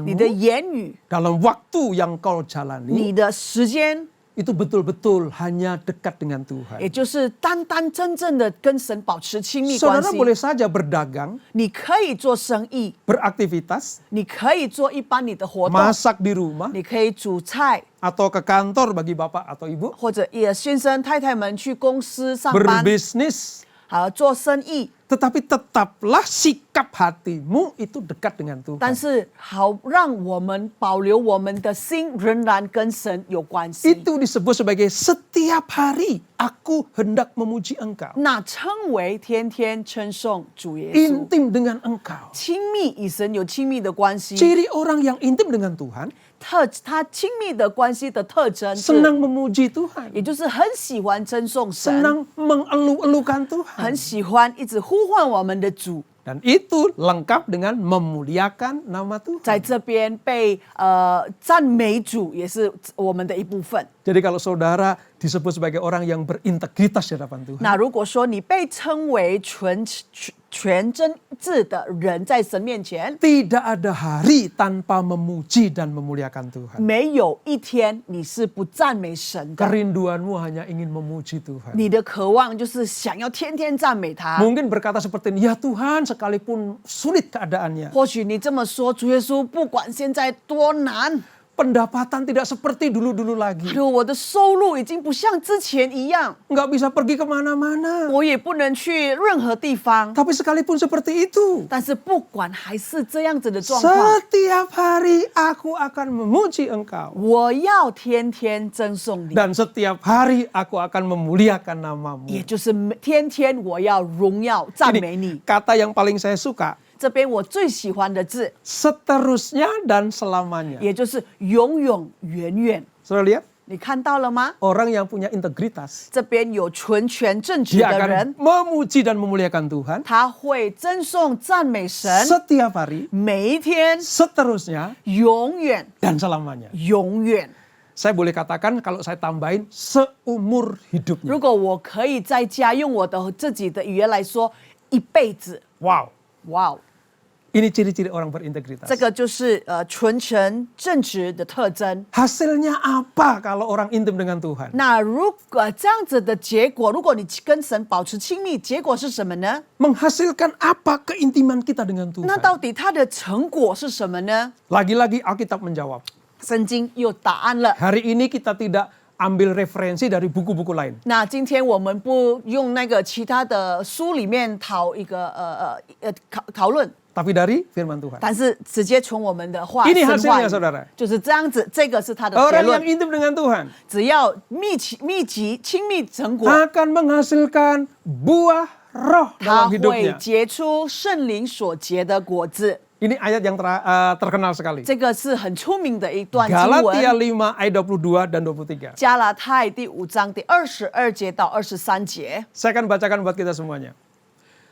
你的 perkataanmu, 言语、 dalam waktu yang kau jalani, 你的时间， itu betul-betul hanya dekat dengan 也 Tuhan. 就是单单真正的跟神保持亲密关 Saudara 系。 boleh saja berdagang, 你可以做生意， beraktivitas, 你可以做一般你的活动， masak di rumah, 你可以煮菜， atau ke kantor bagi bapak atau ibu, 或者也先生太太们去公司上班， berbisnis, 做生意。 tetapi tetaplah sikap hatimu itu dekat dengan 但 Tuhan. 是好让我们保留我们的心仍然跟神有关系。 Itu disebut sebagai setiap hari aku hendak memuji engkau. 那称为天天称颂主耶稣， Intim dengan engkau. 亲密与神有亲密的关系。 Ciri orang yang intim dengan Tuhan, 他亲密的关系的特征是， senang memuji Tuhan, 也就是很喜欢称颂神， senang mengeluh-elukan 很 Tuhan. 喜欢一直呼唤我们的主， Dan itu lengkap dengan memuliakan nama 在 Tuhan. 这边被赞美主，也是我们的一部分。 Jadi kalau saudara disebut sebagai orang yang berintegritas di hadapan Tuhan, 那如果说你被称为全真挚的人，在神面前， tidak ada hari tanpa memuji dan memuliakan Tuhan. 没有一天你是不赞美神的。 Kerinduanmu hanya ingin memuji Tuhan. 你的渴望就是想要天天赞美他。 Mungkin berkata seperti ini, ya Tuhan sekalipun sulit keadaannya, 或许你这么说，主耶稣，不管现在多难， pendapatan tidak seperti dulu-dulu lagi, 我的收入已经不像之前一样， nggak bisa pergi kemana-mana. 我也不能去任何地方。 Tapi sekalipun seperti itu, 但是不管还是这样子的状况， setiap hari aku akan memuji engkau. 我要天天称颂你， Dan setiap hari aku akan memuliakan namamu. 也就是天天我要荣耀赞美 Ini 你。 kata yang paling saya suka, 这边我最喜欢的字， seterusnya dan selamanya. 也就是永永远远。 Saudara lihat, 你看到了吗？ orang yang punya integritas, 这边有纯全正直 dia 的 akan 人， memuji dan memuliakan Tuhan 他会称颂赞美神， setiap hari, 每一天， seterusnya 永远 dan selamanya. 永远。 Saya boleh katakan kalau saya tambahin seumur hidupnya. 如果我可以在家用我的自己的语言来说，一辈子， Wow, 哇哦， ini ciri-ciri orang berintegritas. 这个就是纯全正直的特征。 Hasilnya apa kalau orang intim dengan Tuhan? 那如果这样子的结果，如果你跟神保持亲密，结果是什么呢？ Menghasilkan apa keintiman kita dengan 那 Tuhan? 到底它的成果是什么呢？ Lagi-lagi Alkitab menjawab. 圣经有答案了。 Hari ini kita tidak ambil referensi dari buku-buku lain. 那今天我们不用那个其他的书里面讨讨论， Tapi dari firman Tuhan. 但是直接从我们的话 Ini 神话 hasilnya 里 saudara. 就是这样子，这个是他的结 Orang yang 论。 intim dengan Tuhan 只要密集亲密成果， akan menghasilkan buah roh 他 dalam 会 hidupnya. 结出圣灵所结的果子。 Ini ayat yang terkenal sekali. 这个是很出名的一段经 Galatia 文， 5 ayat 22 dan 23. 加拉太第5章第22节到23节。 Saya akan bacakan buat kita semuanya.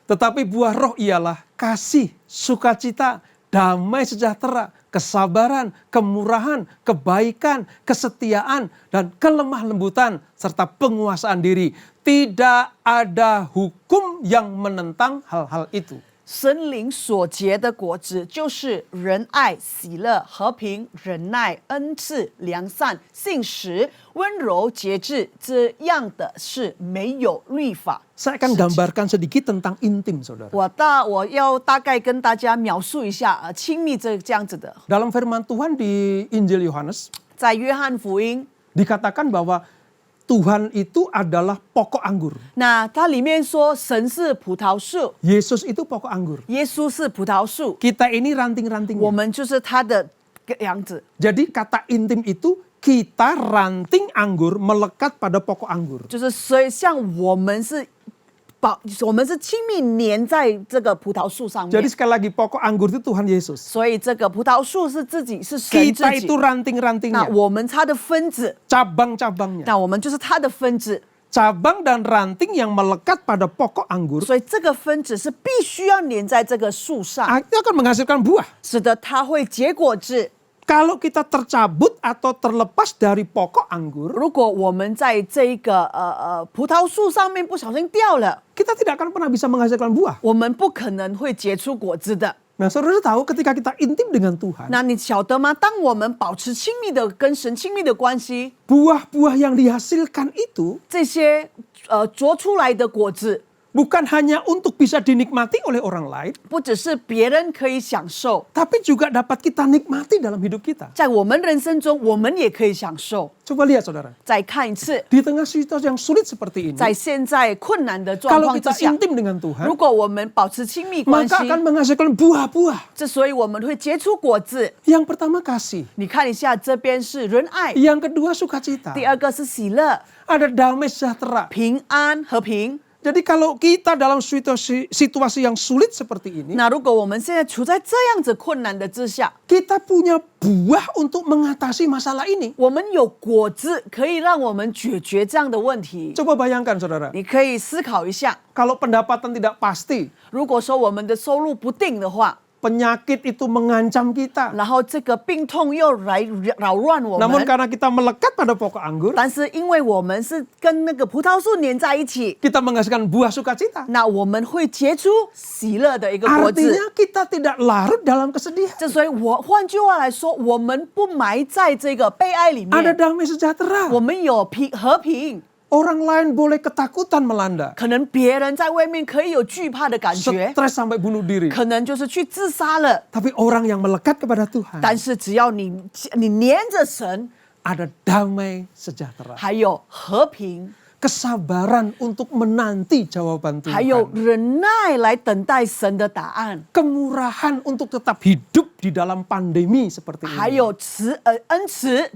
Tetapi buah roh ialah kasih, sukacita, damai sejahtera, kesabaran, kemurahan, kebaikan, kesetiaan, dan kelemah lembutan, serta penguasaan diri. Tidak ada hukum yang menentang hal-hal itu. 森林所结的果子，就是仁爱、喜乐、和平、忍耐、恩慈、良善、信实、温柔、节制，这样的是没有律法。 Saya akan gambarkan sedikit tentang intim, saudara. 我要大概跟大家描述一下亲密这样子的。 Dalam firman Tuhan di Injil Yohanes 在约翰福音， dikatakan bahwa Tuhan itu adalah pokok anggur. 那它里面说神是葡萄树， Yesus itu pokok anggur. 耶稣是葡萄树， Kita ini 我 ranting-rantingnya. 们就是它的样子。 Jadi kata intim itu kita ranting anggur melekat pada pokok anggur. 就是所以像我们是亲密粘在这个葡萄树上 Jadi 面， sekali lagi pokok anggur itu Tuhan Yesus. 所以这个葡萄树是自己是神自 Kita 己 itu。那 那 ranting-rantingnya, 我们它的分子， cabang-cabangnya. 那我们就是它的分子， Cabang dan ranting yang melekat pada pokok anggur 所以这个分子是必须要粘在这个树上， itu akan menghasilkan buah. 使得它会结果子。 Kalau kita tercabut atau terlepas dari pokok anggur, 如果我们在这一个葡萄树上面不小心掉了， kita tidak akan pernah bisa menghasilkan buah. 我们不可能会结出果子的。 Nah, saudara tahu ketika kita intim dengan Tuhan, 那你晓得吗？当我们保持亲密的跟神亲密的关系， buah-buah yang dihasilkan itu 这些啄出来的果子， bukan hanya untuk bisa dinikmati oleh orang lain, 不只是别人可以享受， tapi juga dapat kita nikmati dalam hidup kita. 在我们人生中，我们也可以享受。 Coba lihat saudara, 再看一次， di tengah situasi yang sulit seperti ini, 在现在困难的状 kalau 况之 kita 下， intim dengan Tuhan, 如果我们保持亲密关系， maka akan menghasilkan buah-buah. 之所以我们会结出果子。 Yang pertama kasih, 你看一下，这边是仁爱， yang kedua sukacita, 第二个是喜乐、 ada damai sejahtera. 平安、和平。 Jadi kalau kita dalam situasi yang sulit seperti ini, 那如果我们现在处在这样子困难的之下， kita punya buah untuk mengatasi masalah ini. 我们有果子可以让我们解决这样的问题。 Coba bayangkan saudara, 你可以思考一下， kalau pendapatan tidak pasti, 如果说我们的收入不定的话， penyakit itu mengancam kita. 然后这个病痛又来扰乱我 Namun 们， karena kita melekat pada pokok anggur, 但是因为我们是跟那个葡萄树粘在一起， kita menghasilkan buah sukacita. 那我们会结出喜乐的一个果子。 Artinya kita tidak larut dalam kesedihan. 这所以换句话来说，我们不埋在这个悲哀里 Ada 面， damai sejahtera. 我们有和平。 Orang lain boleh ketakutan melanda. 可能别人在外面可以有惧怕的感觉， Stres sampai bunuh diri. 可能就是去自杀了。 Tapi orang yang melekat kepada Tuhan, 但是只要你黏着神， ada damai sejahtera. 还有和平， Kesabaran untuk menanti jawaban 还有 Tuhan. 忍耐来等待神的答案， Kemurahan untuk tetap hidup di dalam pandemi seperti 还 ini. 有恩慈，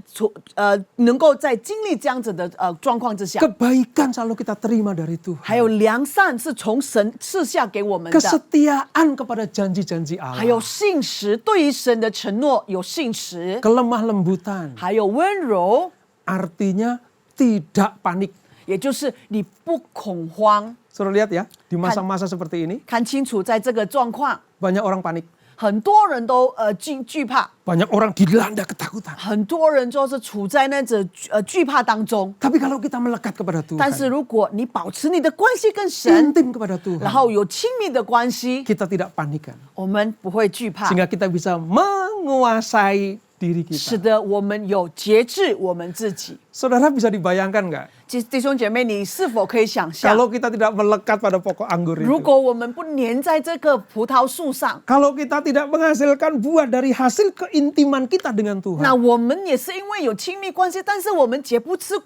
能够在经历这样子的状况之下， Kebaikan selalu kita terima dari 还有 Tuhan. 良善是从神赐下给我们的， Kesetiaan kepada janji-janji 还有 Allah. 信实，对于神的承诺有信实， Kelemah lembutan. 还有温柔， Artinya tidak panik. 也就是你不恐慌。 Suruh lihat ya, di masa-masa seperti ini 看清楚，在这个状况， banyak orang panik. 很多人都惧怕， Banyak orang dilanda ketakutan. 很多人都是处在那种惧怕当中。 Tapi kalau kita melekat kepada 但是 Tuhan, 如果你保持你的关系跟神， intim kepada 然后 Tuhan, 有亲密的关系， kita tidak panikan. 我们不会惧怕， Sehingga kita bisa menguasai diri 使 kita. 得我们有节制我们自己。 Saudara bisa dibayangkan nggak? 弟兄姐妹，你是否可以想象， Kalau kita tidak melekat pada pokok anggur 如 itu. 果我们不粘在这个葡萄树上， Kalau kita tidak menghasilkan buah dari hasil keintiman kita dengan 那 Tuhan. 我们也是因为有亲密关系，但是我们结不出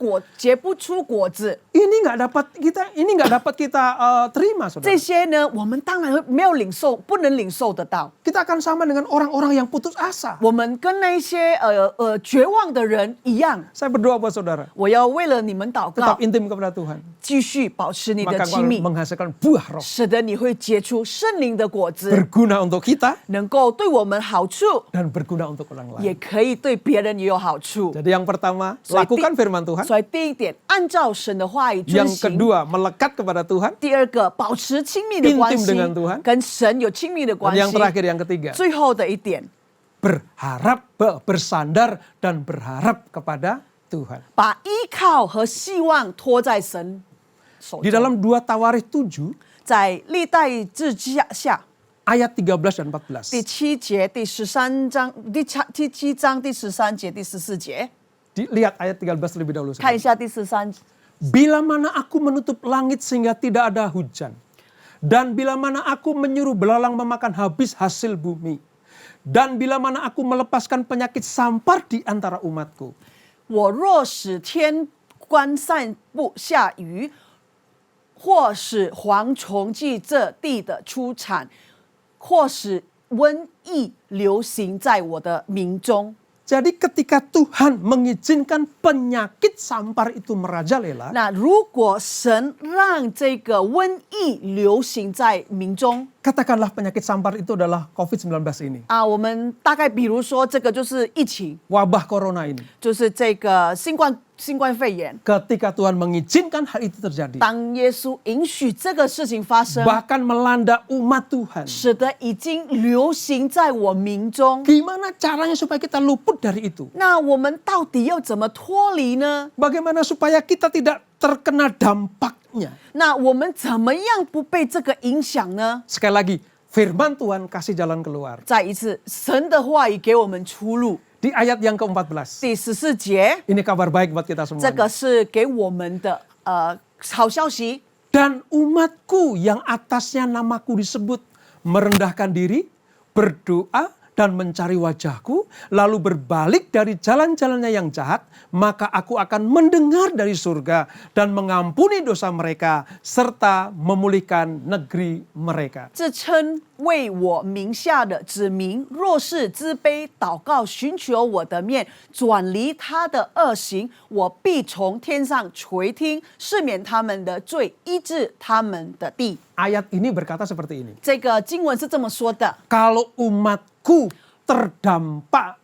果子。 Ini nggak dapat kita terima, 这 saudara. 些呢，我们当然没有领受，不能领受得到。 Kita akan sama dengan orang-orang yang putus asa. 我们跟那些绝望的人一样， Saya berdoa buat saudara. 我要为了你们祷告 Tetap，intim kepada Tuhan. 继续保持你的 Maka 亲密， menghasilkan buah roh. 使得你会结出圣灵的果子， Berguna untuk kita 能够对我们好处， dan berguna untuk orang 也 lain. 可以对别人也有好处。 Jadi yang pertama, 所以 lakukan firman Tuhan. 所以第一点，按照神的话语遵 Yang 行； kedua, melekat kepada Tuhan. 第二个，保持亲密的关 Intim 系 dengan Tuhan， 跟神有亲密的 Dan 关 yang 系。 terakhir, yang ketiga, 最后的一点， berharap, bersandar dan berharap kepada Tuhan. 把依靠和希望托在神手 Di 中。 dalam 2 Tawarikh 7, 在历代志下， ayat 13 dan 14. 第七节、第13章、第七章第13节、第14节， Lihat ayat 13 lebih dahulu. 看一下第13。 Bila mana aku menutup langit sehingga tidak ada hujan, dan bila mana aku menyuruh belalang memakan habis hasil bumi, dan bila mana aku melepaskan penyakit sampar di antara umatku. 我若使天关散不下雨，或使蝗虫贮这地的出产，或使瘟疫流行在我的民中。 Jadi ketika Tuhan mengizinkan penyakit sampar itu merajalela, 那如果神让这个瘟疫流行在民中 katakanlah penyakit sampar itu adalah COVID-19 ini, 啊，我们大概比如说这个就是疫情， wabah corona ini. 就是这个新冠肺炎。 Ketika Tuhan mengizinkan hal itu terjadi, 当耶稣允许这个事情发生， bahkan melanda umat Tuhan, 使得已经流行在我民中。 gimana caranya supaya kita luput dari itu? 那我们到底要怎么脱离呢？ Bagaimana supaya kita tidak terkena dampaknya? 那我们怎么样不被这个影响呢？ Sekali lagi, firman Tuhan kasih jalan keluar. 再一次，神的话语给我们出路。 Di ayat yang ke-14, 第14节， ini kabar baik buat kita 这个 semua. 是给我们的好消息。 Dan umatku yang atasnya namaku disebut merendahkan diri, berdoa, dan mencari wajahku, lalu berbalik dari jalan-jalannya yang jahat, maka aku akan mendengar dari surga dan mengampuni dosa mereka, serta memulihkan negeri mereka. 自称为我名下的子民，若是自卑祷告，寻求我的面，转离他的恶行，我必从天上垂听，赦免他们的罪，医治他们的地。 Ayat ini berkata seperti ini. 这个经文是这么说的： Kalau umatku terdampak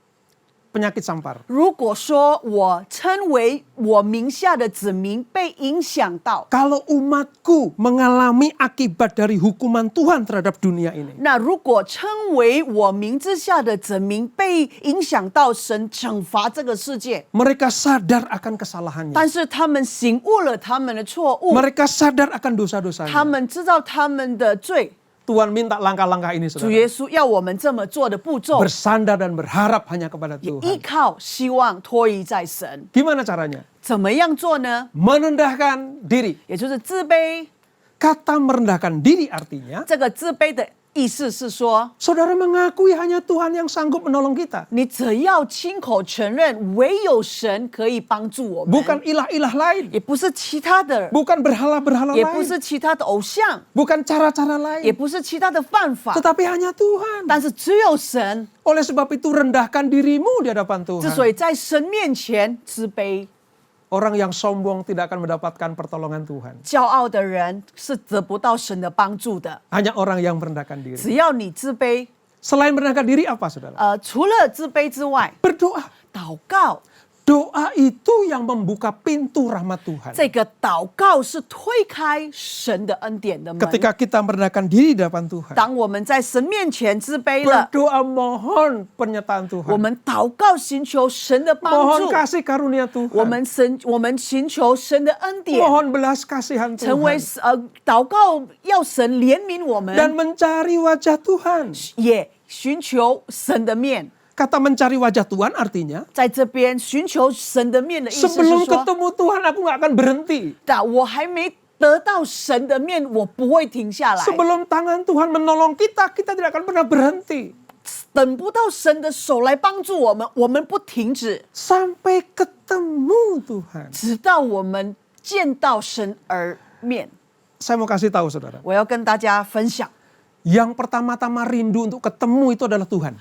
penyakit sampar, 如果说我称为我名下的子民被影响到， kalau umatku mengalami akibat dari hukuman Tuhan terhadap dunia ini, 那如果称为我名之下的子民被影响到神惩罚这个世界， mereka sadar akan kesalahannya, 但是他们醒悟了他们的错误， mereka sadar akan 他 dosa-dosanya. 们知道他们的罪。 Tuhan minta langkah-langkah ini 主 saudara, 耶稣要我们这么做的步骤， bersandar dan berharap hanya kepada 依 Tuhan. 靠、希望、托依在神。 Gimana caranya? 怎么样做呢？ Merendahkan diri. 也就是自卑。 Kata merendahkan diri artinya, 这个自卑的意思是说， saudara mengakui hanya Tuhan yang sanggup menolong kita. 你只要亲口承认，唯有神可以帮助我们， Bukan ilah-ilah lain, 也不是其他的， bukan berhala-berhala 也不 lain, 是其他的偶像， bukan cara-cara 也 lain, 不是其他的犯法， tetapi hanya Tuhan. 但是只有神。 Oleh sebab itu rendahkan dirimu di hadapan 之所 Tuhan. 以在神面前自卑， Orang yang sombong tidak akan mendapatkan pertolongan Tuhan. 骄傲的人是得不到神的帮助的。 Hanya orang yang merendahkan diri. 只要你自卑， Selain merendahkan diri apa saudara? 除了自卑之外， Berdoa. 祷告。 Doa itu yang membuka pintu rahmat Tuhan. 这个祷告是推开神的恩典的门。 Ketika kita merendahkan diri di hadapan Tuhan, 当我们在神面前自卑了， berdoa mohon penyertaan 我 Tuhan, 们祷告寻求神的帮 mohon 助， kasih karunia 我 Tuhan, 们寻求神的恩典， mohon belas kasihan 成为 Tuhan, 祷告要神怜悯我们， dan mencari wajah Tuhan. 也寻求神的面。 Kata mencari wajah Tuhan artinya, 在这边寻求神的面的意思是 sebelum 说， ketemu Tuhan aku gak akan berhenti. 我还没得到神的面，我不会停下来。 Sebelum tangan Tuhan menolong kita, kita tidak akan pernah berhenti. 等不到神的手来帮助我们，我们不停止， Sampai ketemu Tuhan. 直到我们见到神而面。 Saya mau kasih tahu saudara, 我要跟大家分享， yang pertama-tama rindu untuk ketemu itu adalah Tuhan.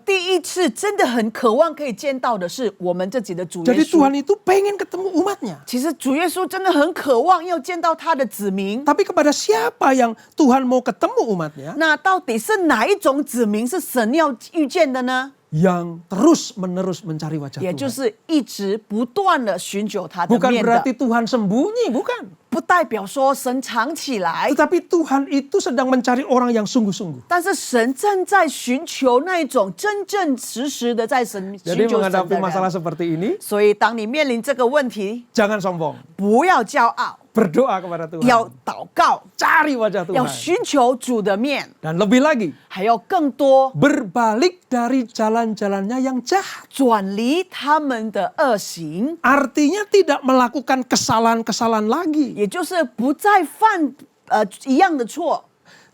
第一次真的很渴望可以见到的是我们自己的主耶 Jadi 稣。 Tuhan itu pengen ketemu umatnya. 其实主耶稣真的很渴望要见到他的子民。 Tapi kepada siapa yang Tuhan mau ketemu umatnya? 那到底是哪一种子民是神要遇见的呢？ Yang terus-menerus mencari wajah 也就 Tuhan. 是一直不断的寻求他的 Bukan 面的， berarti Tuhan sembunyi, bukan. 不代表说神藏起来， Tetapi Tuhan itu sedang mencari orang yang sungguh-sungguh. 但是神正在寻求那一种真正实实的在神 Jadi 寻求神 menghadapi 的 masalah 人。 seperti ini, 所以当你面临这个问题， jangan sombong. 不要骄傲， berdoa kepada Tuhan. 要祷告， Cari wajah 要 Tuhan. 寻求主的面， Dan lebih lagi, 还要更多 berbalik dari jalan-jalannya yang jahat. 转离他们的恶行， Artinya tidak melakukan kesalahan-kesalahan lagi. 也就是不再犯一样的错。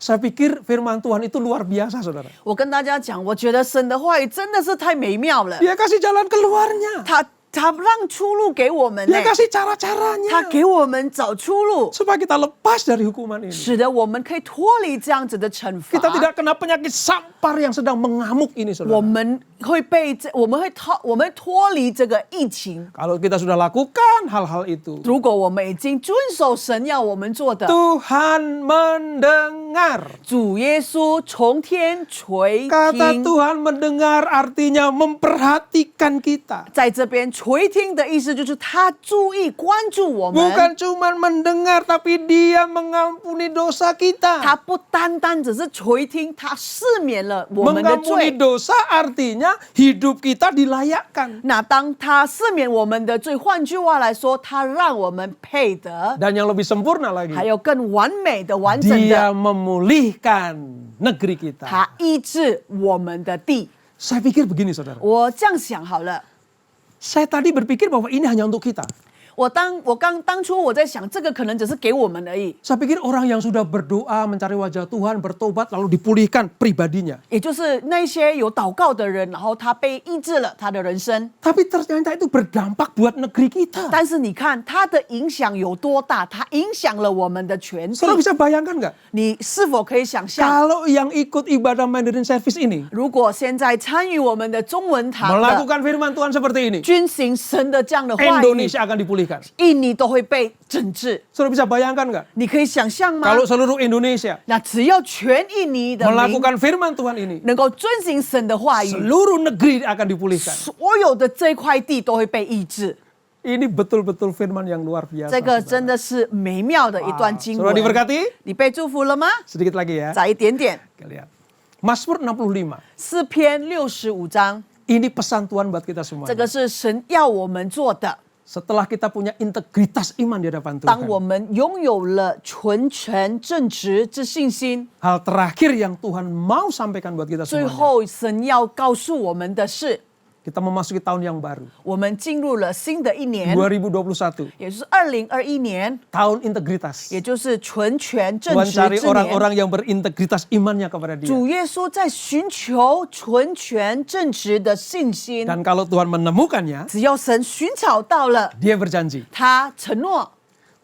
Saya pikir firman Tuhan itu luar biasa, saudara. 我跟大家讲，我觉得神的话语真的是太美妙了， Dia kasih jalan keluarnya. 他让出路给我们呢， Dia kasih 他 cara-caranya. 给我们找出路， Supaya kita lepas dari hukuman ini. 使得我们可以脱离这样子的惩 Kita 罚。 tidak kena penyakit sampar yang sedang mengamuk ini, 我 saudara. 们会被我们会脱离这个疫情。 Kalau kita sudah lakukan hal-hal itu, 如果我们已经遵守神要我们做的， Tuhan mendengar. 主耶稣从天垂 Kata 听， Tuhan mendengar artinya memperhatikan kita. 在这边垂听的意思就是他注意关注我们， Bukan cuma mendengar, tapi dia mengampuni dosa 他 kita. 不单单只是垂听，他赦免了我们的 Mengampuni 罪。 dosa artinya hidup kita dilayakkan. 那当他赦免我们的罪，换句话来说，他让我们配得， Dan yang lebih sempurna lagi, 还有更完美的、完整 dia 的， memulihkan negeri kita. 他医治我们的地。 Saya pikir begini, saudara. 我这样想好了。 Saya tadi berpikir bahwa ini hanya untuk kita. 当初我在想，这个可能只是给我们而已， Saya pikir orang yang sudah berdoa, mencari wajah Tuhan, bertobat, lalu dipulihkan pribadinya. 也就是那些有祷告的人，然后他被医治了他的人生。 Tapi ternyata itu berdampak buat negeri kita. 但是你看他的影响有多大，他影响了我们的全地。 Saudara bisa bayangkan nggak? 你是否可以想象， Kalau yang ikut ibadah Mandarin Service ini 如果现在参与我们的中文堂的 melakukan firman Tuhan seperti ini, 遵行神的这样的话语， Indonesia akan dipulihkan. 印尼都会被整治。 Saudara bisa bayangkan nggak? 你可以想象吗？ Kalau seluruh Indonesia 那只要全印尼的民 melakukan firman Tuhan ini, 能够遵行神的话语， seluruh negeri akan dipulihkan. 所有的这块地都会被医治。 Ini betul-betul firman yang luar biasa. 这个 saudara. 真的是美妙的一段经 Saudara 文。 diberkati? 你被祝福了吗？ Sedikit lagi ya. 再一点点， Kita lihat. Mazmur 65. 诗篇65章， Ini pesan Tuhan buat kita semua. 这个是神要我们做的。 Setelah kita punya integritas iman di hadapan 当我 Tuhan. 们拥有了纯全正直之信心， Hal terakhir yang Tuhan mau sampaikan buat kita 最 semuanya. 后神要告诉我们的是， Kita memasuki tahun yang baru. 我们进入了新的一年， 2021. 也就是2021年， Tahun integritas. 也就是纯全正 Tuhan 直 cari 之年。 orang-orang yang berintegritas imannya kepada dia. 主耶稣在寻求纯全正直的信心， Dan kalau Tuhan menemukannya, 只要神寻找到了， dia berjanji. 他承诺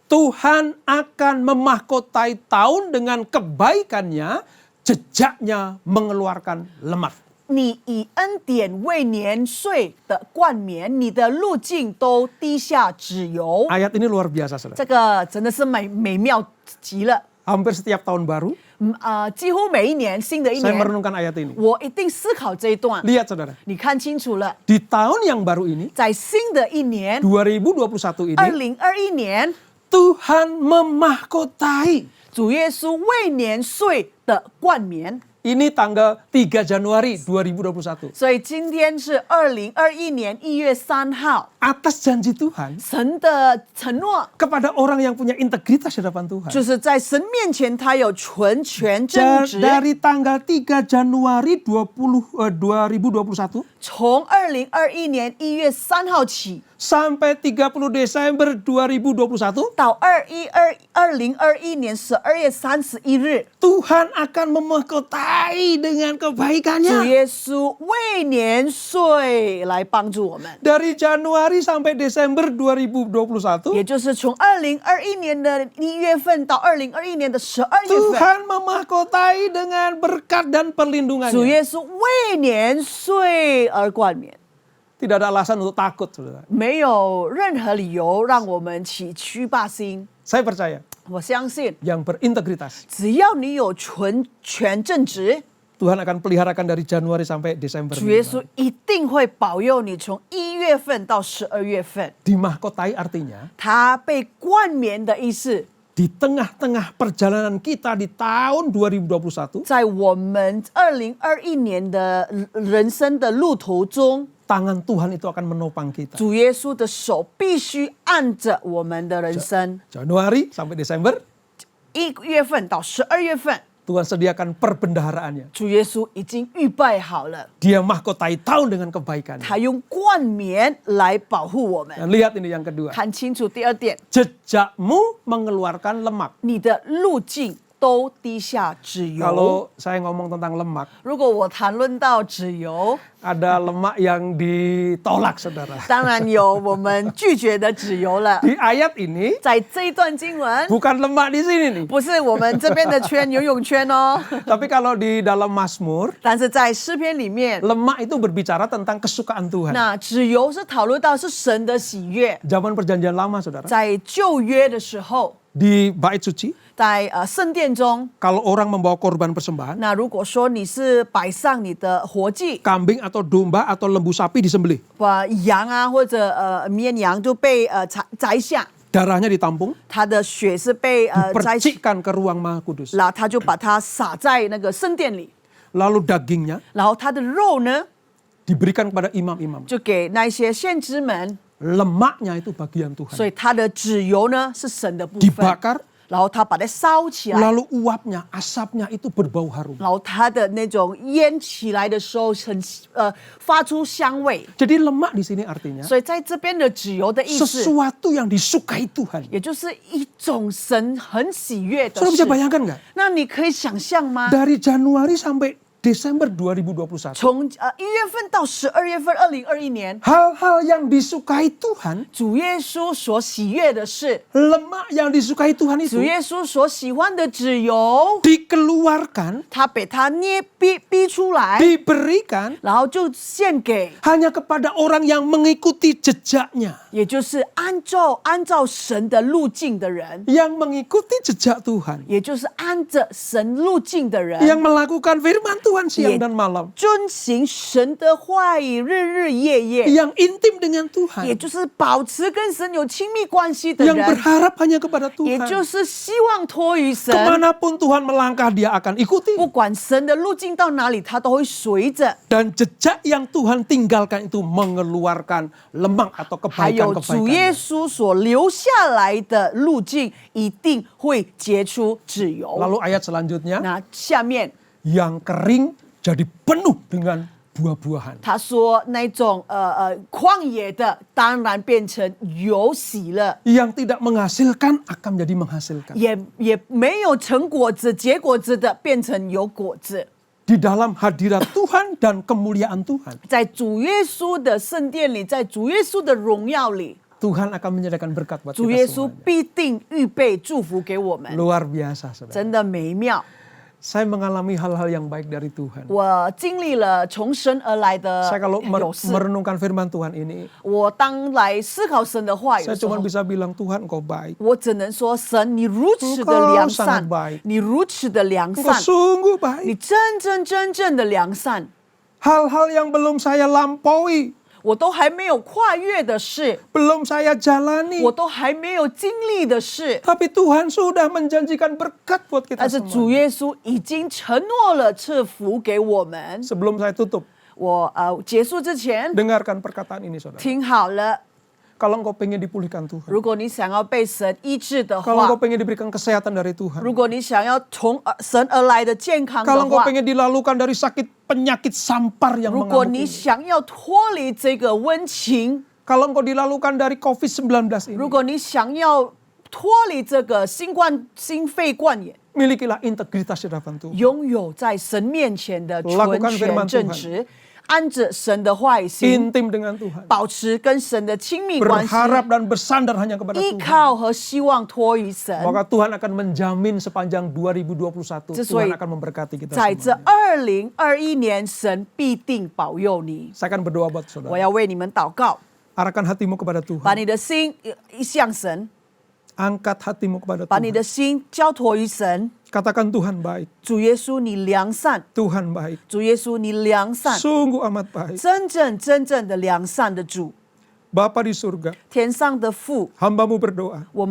Tuhan akan memahkotai tahun dengan kebaikannya, jejaknya mengeluarkan lemak. 你以恩典为年岁的冠冕，你的路径都滴下脂油。 Ayat ini luar biasa, saudara. 这个真的是美妙极了。 Hampir setiap tahun baru, 几乎每一年新的一 saya 年， merenungkan ayat ini. 我一定思考这一段。 Lihat, saudara. 你看清楚了， Di tahun yang baru ini, 在新的一年， 2021 ini, 2021年， Tuhan memahkotai. 主耶稣为年岁的冠冕。 Ini tanggal 3 Januari 2021. 所以今天是2021年1月3号， Atas janji Tuhan 神的承诺 kepada orang yang punya integritas di hadapan Tuhan. 就是在神面前，他有纯全正直。 Dari tanggal 3 Januari 2021从2021年1月3号起 sampai 30 Desember 2021, 到2021年12月31日， Tuhan akan memahkotai dengan 主 kebaikannya. 耶稣为年岁来帮助我们， Dari Januari sampai Desember 2021, 也就是从2021年的1月份到2021年的12月份， Tuhan memahkotai dengan berkat dan 主 perlindungannya. 耶稣为年岁而冠冕。 Tidak ada alasan untuk takut, saudara. 没有任何理由让我们起虚霸心。 Saya percaya 我相信， yang berintegritas, 只要你有纯全正直， Tuhan akan peliharakan dari Januari sampai Desember. 主耶稣一定会保佑你从1月份到12月份。 Dimahkotai artinya 他被冠冕的意思， di tengah-tengah perjalanan kita di tahun 2021, 在我们2021年的人生的路途中， tangan Tuhan itu akan menopang kita. 主耶稣的手必须按着我们的人生。 Januari sampai Desember, 1月份到12月份， Tuhan sediakan perbendaharaannya. 主耶稣已经预备好了， Dia mahkotai tahun dengan kebaikannya. 他用冠冕来保护我们。 Dan lihat ini yang kedua. 看清楚第二点， Jejakmu mengeluarkan lemak. 你的路径都滴下脂油。 Kalau saya ngomong tentang lemak, 如果我谈论到脂油， ada lemak yang ditolak, saudara. 当然有我们拒绝的脂油了。 Di ayat ini 在这一段经文， bukan lemak di sini nih. 不是我们这边的圈游泳圈哦， Tapi kalau di dalam Mazmur, 但是在诗篇里面， lemak itu berbicara tentang kesukaan Tuhan. 那脂油是讨论到是神的喜悦。 Zaman perjanjian lama, saudara. 在旧约的时候， Di bait suci, 在圣殿中， kalau orang membawa korban persembahan, 那如果说你是摆上你的活祭， kambing atau domba atau lembu sapi disembelih. 把羊啊或者绵羊就被宰下， Darahnya ditampung, 它的血是被摘下， percikan ke ruang Maha Kudus. 然后他就把它撒在那个圣殿里， Lalu dagingnya 然后它的肉呢 diberikan kepada imam-imam. 就给那些先知们， Lemaknya itu bagian 所 Tuhan. 以它的脂油呢是神的部分， Dibakar, 然后他把它烧起来， lalu uapnya, asapnya itu berbau harum. 然后它的那种烟起来的时候很发出香味， Jadi lemak di sini artinya 所以在这边的脂油的意思， sesuatu yang disukai Tuhan. 也就是一种神很喜悦的 Saudara 事 bisa。bayangkan nggak? 那你可以想象吗？ Dari Januari sampai Desember 2021. 从1月份到12月份，2021年， Hal-hal yang disukai Tuhan, 主耶稣所喜悦的事， lemak yang disukai Tuhan 主 itu 耶稣所喜欢的脂油， dikeluarkan, 他被他逼出来， diberikan 然后就献给， hanya kepada orang yang mengikuti jejaknya. 也就是按照神的路径的人， Yang mengikuti jejak Tuhan. 也就是按着神路径的人， Yang melakukan firman Tuhan siang dan malam. 遵行神的话语，日日夜夜， Yang intim dengan 也 Tuhan. 就是保持跟神有亲密关系的 Yang 人， berharap hanya kepada 也就 Tuhan. 是希望托于神。 Kemanapun Tuhan melangkah dia akan ikuti. 不管神的路径到哪里，他都会随着。 Dan jejak yang Tuhan tinggalkan itu mengeluarkan lemak atau 还有主耶 kebaikan-kebaikan. 稣所留下来的路径，一定会结出脂油。 Lalu ayat selanjutnya, 那下面 yang kering jadi penuh dengan buah-buahan. 他说，那种旷野的，当然变成有喜乐， Yang tidak menghasilkan akan menjadi menghasilkan. 也没有成果子、结果子的，变成有果子。 Di dalam hadirat Tuhan dan kemuliaan Tuhan, 在主耶稣的圣殿里，在主耶稣的荣耀里， Tuhan akan menyediakan berkat buat 主耶 kita 稣 semuanya. 必定预备祝福给我们， Luar biasa, saudara. 真的美妙。 Saya mengalami hal-hal yang baik dari Tuhan. 我经历了从神而来的 Saya kalau 有事。 merenungkan firman Tuhan ini, 我当来思考神的话语 saya 的时候 cuma，bisa bilang Tuhan Engkau baik. 我只能说神，你如此的良善 Engkau sangat baik， 你如此的良 Engkau 善， sungguh 你 baik. 真正的良善， Hal-hal yang belum saya lampaui, 我都还没有跨越的事， belum saya jalani, 我都还没有经历的事， tapi Tuhan sudah menjanjikan berkat buat kita 但是主 semua. 耶稣已经承诺了赐福给我们。 Sebelum saya tutup, 我结束之前， dengarkan perkataan ini, saudara. 听好了， Kalau engkau pengen dipulihkan Tuhan, 如果你想要被神医治的 kalau 话 engkau，pengen diberikan kesehatan dari Tuhan, 如果你想要从神而来的健康 kalau 的 engkau 话， pengen dilalukan dari sakit penyakit sampar yang 如果 mengamuk 你 ini, 想要脱离这个温情， kalau engkau dilalukan dari COVID-19 ini, 如果你想要脱离这个心肺冠炎， milikilah integritas di hadapan Tuhan. 拥有在神面前的纯 Lakukan 全 firman 正 Tuhan. 直，按着神的话语行， Intim dengan Tuhan. 保持跟神的亲密关系， Berharap dan bersandar hanya kepada 依 Tuhan. 靠和希望托于神。 Maka Tuhan akan menjamin sepanjang 2021 Sesuai- Tuhan akan memberkati kita 在这 semuanya. 2021年，神必定保佑你。 Saya akan berdoa buat 我 saudara. 要为你们祷告， Arahkan hatimu kepada 把 Tuhan. 你的心向神， Angkat hatimu kepada 把你 Tuhan. 的心交托于神。 Katakan Tuhan baik. 主耶稣，你良善； Tuhan baik. 主耶稣，你良善， Sungguh amat baik. 真正的良善的主。Bapa di surga, 天上的父， hamba-Mu berdoa, 我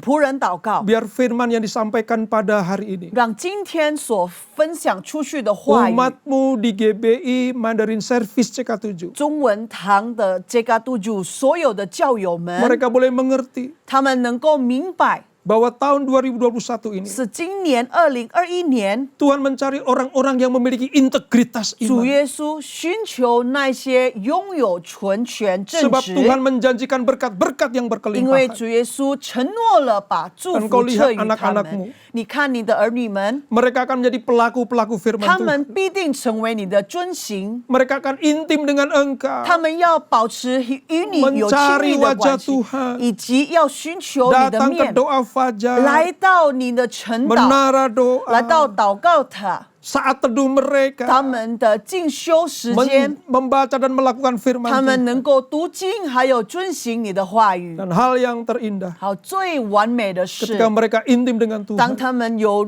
仆人祷告， biar firman yang disampaikan pada hari ini, 让今天所分享出去的话语， umat-Mu di GBI Mandarin Service CK7, 中文堂的这个督主所有的教友们， mereka boleh mengerti 他们能够明白， bahwa tahun 2021 ini 是今年2021年， Tuhan mencari orang-orang yang memiliki integritas 主 iman. 耶稣寻求那些拥有纯全正 Sebab 直， Tuhan menjanjikan berkat-berkat yang 因为 berkelimpahan. 主耶稣承诺了把祝 Dan kau 福 lihat 赐予他 anak-anakmu 们。你看你的儿女们， Mereka akan menjadi pelaku-pelaku firman 他 Tuhan. 们必定成为你的遵行， Mereka akan intim dengan Engkau. 他们要保持与你有亲 Mencari 密的关 wajah 系， Tuhan. 以及要寻求你的 Datang ke 面， doa fajar. 来到你的晨祷， Menara 来到 doa. 祷告塔， Saat teduh mereka. 他们的进修时间， Membaca dan melakukan firman 他们 Tuhan. 能够读经，还有遵行你的话语。 Dan hal yang terindah. 好，最完美的是， Ketika mereka intim dengan 当 Tuhan. 他们有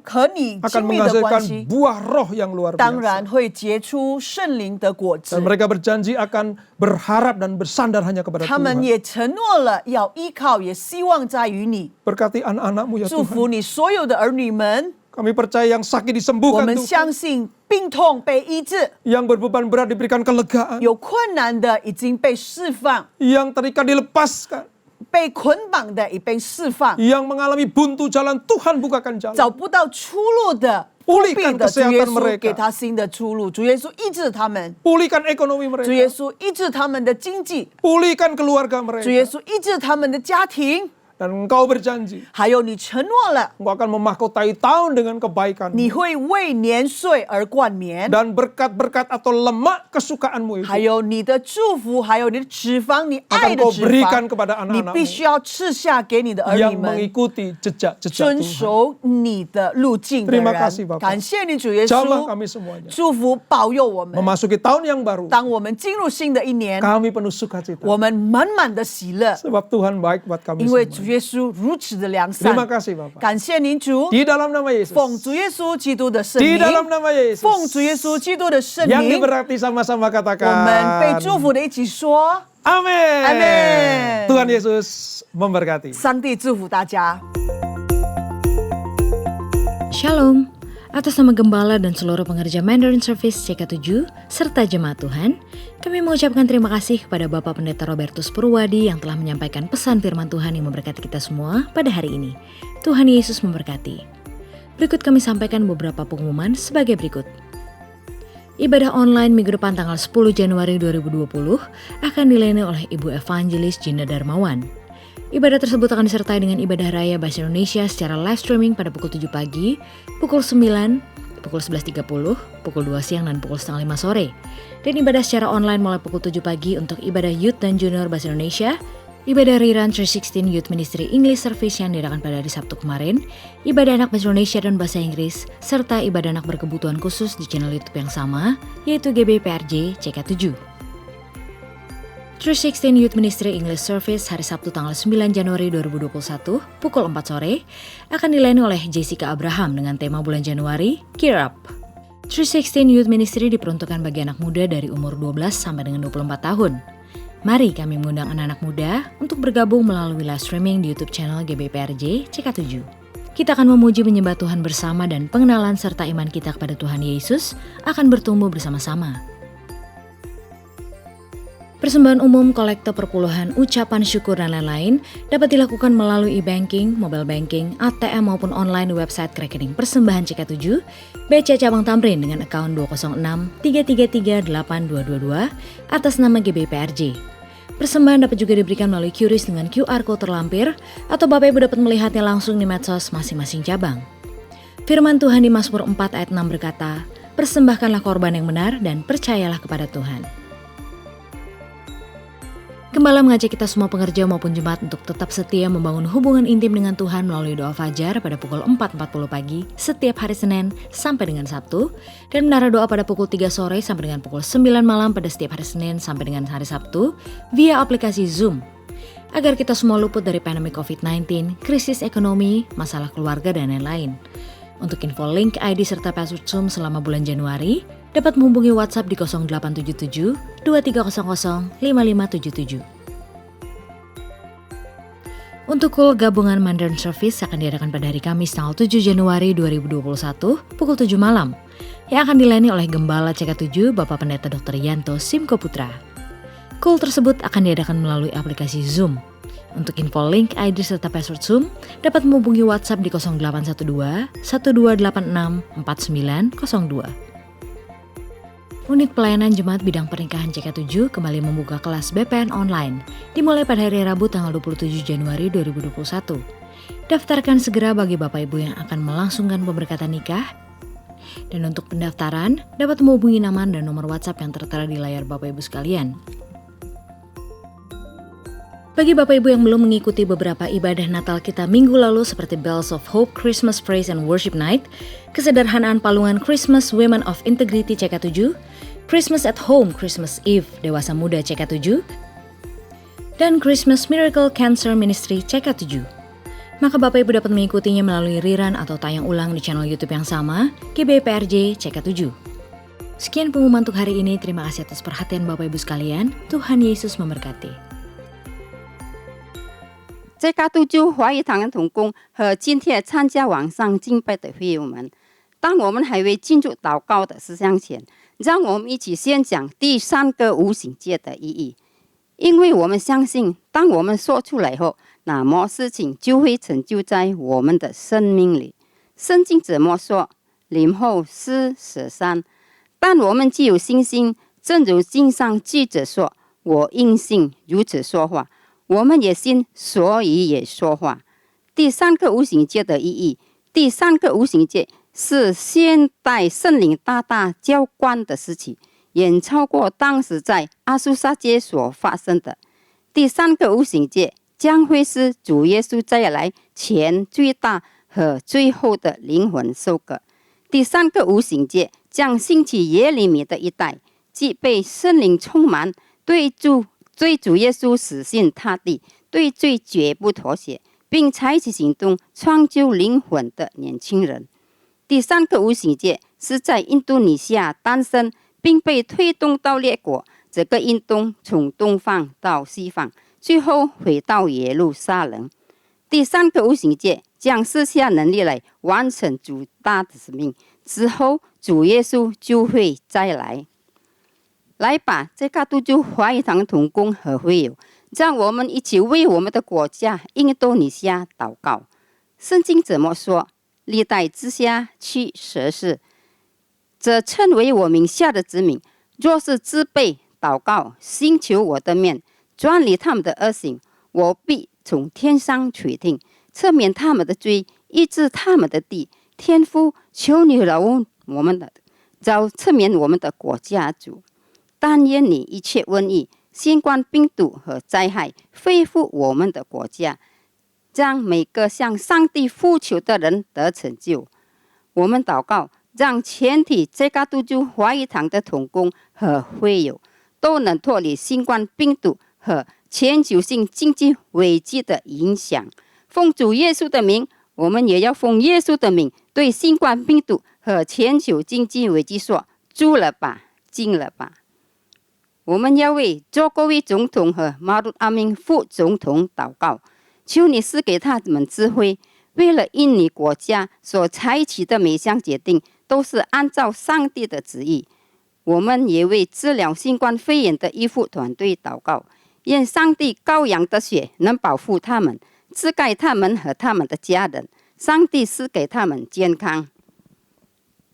和你亲 Akan 密的关 menghasilkan 系， buah roh yang luar 当 biasa. 然会结出圣灵的果子 Dan。mereka berjanji akan berharap dan bersandar hanya kepada 他们 Tuhan. 也承诺了要依靠，也希望在于你。 Berkati anak-anak-Mu ya 祝 Tuhan. 福你所有的儿女们。 Kami percaya yang sakit 我 disembuhkan 们 Tuhan. 相信病痛被医治， Yang berbeban berat diberikan kelegaan. 有困难的已经被释放， Yang terikat dilepaskan. 被捆绑的已被释放， Yang mengalami buntu jalan, Tuhan bukakan jalan. 找不到出路的。封闭 Pulihkan 的主耶 kesehatan 稣 mereka. 给他新的出路，主耶稣医治他们， Pulihkan ekonomi 主耶 mereka. 稣医治他们的经济， Pulihkan keluarga 主耶 mereka. 稣医治他们的家庭， Dan Engkau berjanji, 还有你承诺了， Engkau akan memahkotai tahun dengan kebaikan. 你会为年岁而冠冕， Dan berkat-berkat atau lemak kesukaanmu 还 itu 有你的祝福，还有你的脂肪，你 akan 爱的 kau 脂 berikan 肪， kepada 你 anak-anakmu 必须要赐下给你的儿女 yang 们。 mengikuti jejak-jejak 遵 Tuhan. 守你的路径的 Terima 人 kasih, Bapak. 感谢你主耶 Jamah 稣， kami semuanya. 祝福保佑我们。 Memasuki tahun yang baru, 当我们进入新的一年， kami penuh sukacita. 我们满满的喜乐， Sebab Tuhan baik buat kami 因为 semua. 主耶稣如此的良善 Terima。kasih Bapak. 感谢您主， Di dalam nama Yesus. 奉主耶稣基督的圣 Di 名， dalam nama Yesus. 奉主耶稣基督的圣 Yang 名， diberkati sama-sama 我 katakan. 们被祝福的一起说， Amin. Amin. Tuhan Yesus memberkati. 上帝祝福大家。 Shalom, atas nama Gembala dan seluruh pengerja Mandarin Service CK7 serta jemaat Tuhan, kami mengucapkan terima kasih kepada Bapak Pendeta Robertus Purwadi yang telah menyampaikan pesan firman Tuhan yang memberkati kita semua pada hari ini. Tuhan Yesus memberkati. Berikut kami sampaikan beberapa pengumuman sebagai berikut. Ibadah online minggu depan tanggal 10 Januari 2020 akan dilayani oleh Ibu Evangelis Jinda Darmawan. Ibadah tersebut akan disertai dengan ibadah raya bahasa Indonesia secara live streaming pada pukul 7 pagi, pukul 9, pukul 11.30, pukul 2 siang, dan pukul setengah 5 sore. Dan ibadah secara online mulai pukul 7 pagi untuk ibadah youth dan junior bahasa Indonesia, ibadah rerun 316 Youth Ministry English Service yang diadakan pada hari Sabtu kemarin, ibadah anak bahasa Indonesia dan bahasa Inggris, serta ibadah anak berkebutuhan khusus di channel YouTube yang sama, yaitu GBPRJ CK7. 316 Youth Ministry English Service hari Sabtu tanggal 9 Januari 2021 pukul 4 sore akan dilayani oleh Jessica Abraham dengan tema bulan Januari, Gear Up. 316 Youth Ministry diperuntukkan bagi anak muda dari umur 12 sampai dengan 24 tahun. Mari kami mengundang anak-anak muda untuk bergabung melalui live streaming di YouTube channel GBPRJ CK7. Kita akan memuji menyembah Tuhan bersama dan pengenalan serta iman kita kepada Tuhan Yesus akan bertumbuh bersama-sama. Persembahan umum, kolektor perpuluhan, ucapan syukur, dan lain-lain dapat dilakukan melalui e-banking, mobile banking, ATM maupun online di website rekening persembahan CK7, BCA Cabang Tamrin dengan akun 206-333-8222 atas nama GBPRJ. Persembahan dapat juga diberikan melalui QRIS dengan QR Code terlampir atau Bapak Ibu dapat melihatnya langsung di medsos masing-masing cabang. Firman Tuhan di Mazmur 4 ayat 6 berkata, "Persembahkanlah korban yang benar dan percayalah kepada Tuhan." Gembala mengajak kita semua pengerja maupun jemaat untuk tetap setia membangun hubungan intim dengan Tuhan melalui doa fajar pada pukul 4.40 pagi setiap hari Senin sampai dengan Sabtu, dan menara doa pada pukul 3 sore sampai dengan pukul 9 malam pada setiap hari Senin sampai dengan hari Sabtu via aplikasi Zoom. Agar kita semua luput dari pandemi COVID-19, krisis ekonomi, masalah keluarga, dan lain-lain. Untuk info link ID serta password Zoom selama bulan Januari, dapat menghubungi WhatsApp di 0877 2300 5577. Untuk call gabungan Mandarin Service akan diadakan pada hari Kamis tanggal 7 Januari 2021 pukul 7 malam yang akan dilayani oleh Gembala CK7 Bapak Pendeta Dr. Yanto Simko Putra. Call tersebut akan diadakan melalui aplikasi Zoom. Untuk info link, ID serta password Zoom dapat menghubungi WhatsApp di 0812 1286 4902. Unit pelayanan Jemaat Bidang Pernikahan CK7 kembali membuka kelas BPN online dimulai pada hari Rabu tanggal 27 Januari 2021. Daftarkan segera bagi Bapak Ibu yang akan melangsungkan pemberkatan nikah. Dan untuk pendaftaran dapat menghubungi nama dan nomor WhatsApp yang tertera di layar Bapak Ibu sekalian. Bagi Bapak Ibu yang belum mengikuti beberapa ibadah Natal kita minggu lalu seperti Bells of Hope, Christmas Praise and Worship Night, Kesederhanaan Palungan Christmas Women of Integrity CK7, Christmas at Home Christmas Eve Dewasa Muda CK7, dan Christmas Miracle Cancer Ministry CK7. Maka Bapak Ibu dapat mengikutinya melalui rerun atau tayang ulang di channel YouTube yang sama, GBPRJ CK7. Sekian pengumuman untuk hari ini, terima kasih atas perhatian Bapak Ibu sekalian, Tuhan Yesus memberkati. CK7华语堂同工和今天参加网上敬拜的会友们，当我们还未进入祷告的思想前，让我们一起先讲第3个无形界的意义。因为我们相信，当我们说出来后，那么事情就会成就在我们的生命里。圣经怎么说？林后是舍山，但我们既有信心，正如经上记着说：“我因信如此说话。” 我们也信，所以也说话。第3个无形界的意义，第3个无形界是现代圣灵大大浇灌的时期，远超过当时在阿苏沙街所发生的。第3个无形界将会是主耶稣再来前最大和最后的灵魂收割。第3个无形界将兴起耶利米的一代，即被圣灵充满，对主耶稣死心塌地，对罪绝不妥协，并采取行动创救灵魂的年轻人。第3个无形界是在印度尼西亚诞生，并被推动到列国。这个运动从东方到西方，最后回到耶路撒冷。第3个无形界将施下能力来完成主大的使命，之后主耶稣就会再来。 来吧，这个都就华语堂同工和会友，让我们一起为我们的国家印度尼西亚祷告。圣经怎么说？历代之下去实事，这称为我名下的子民，若是自卑祷告，寻求我的面，转离他们的恶行，我必从天上垂听，赦免他们的罪，医治他们的地。天父，求你饶我们的，饶赦免我们的国家主。 但愿你一切瘟疫、新冠病毒和灾害恢复我们的国家，让每个向上帝呼求的人得拯救。我们祷告，让全体这个都就华语堂的同工和会友都能脱离新冠病毒和全球性经济危机的影响。奉主耶稣的名，我们也要奉耶稣的名，对新冠病毒和全球经济危机说：住了吧，静了吧。 我们要为佐科维总统和马鲁阿明副总统祷告，求你赐给他们智慧，为了印尼国家所采取的每项决定都是按照上帝的旨意。我们也为治疗新冠肺炎的医护团队祷告，愿上帝羔羊的血能保护他们，遮盖他们和他们的家人。上帝赐给他们健康。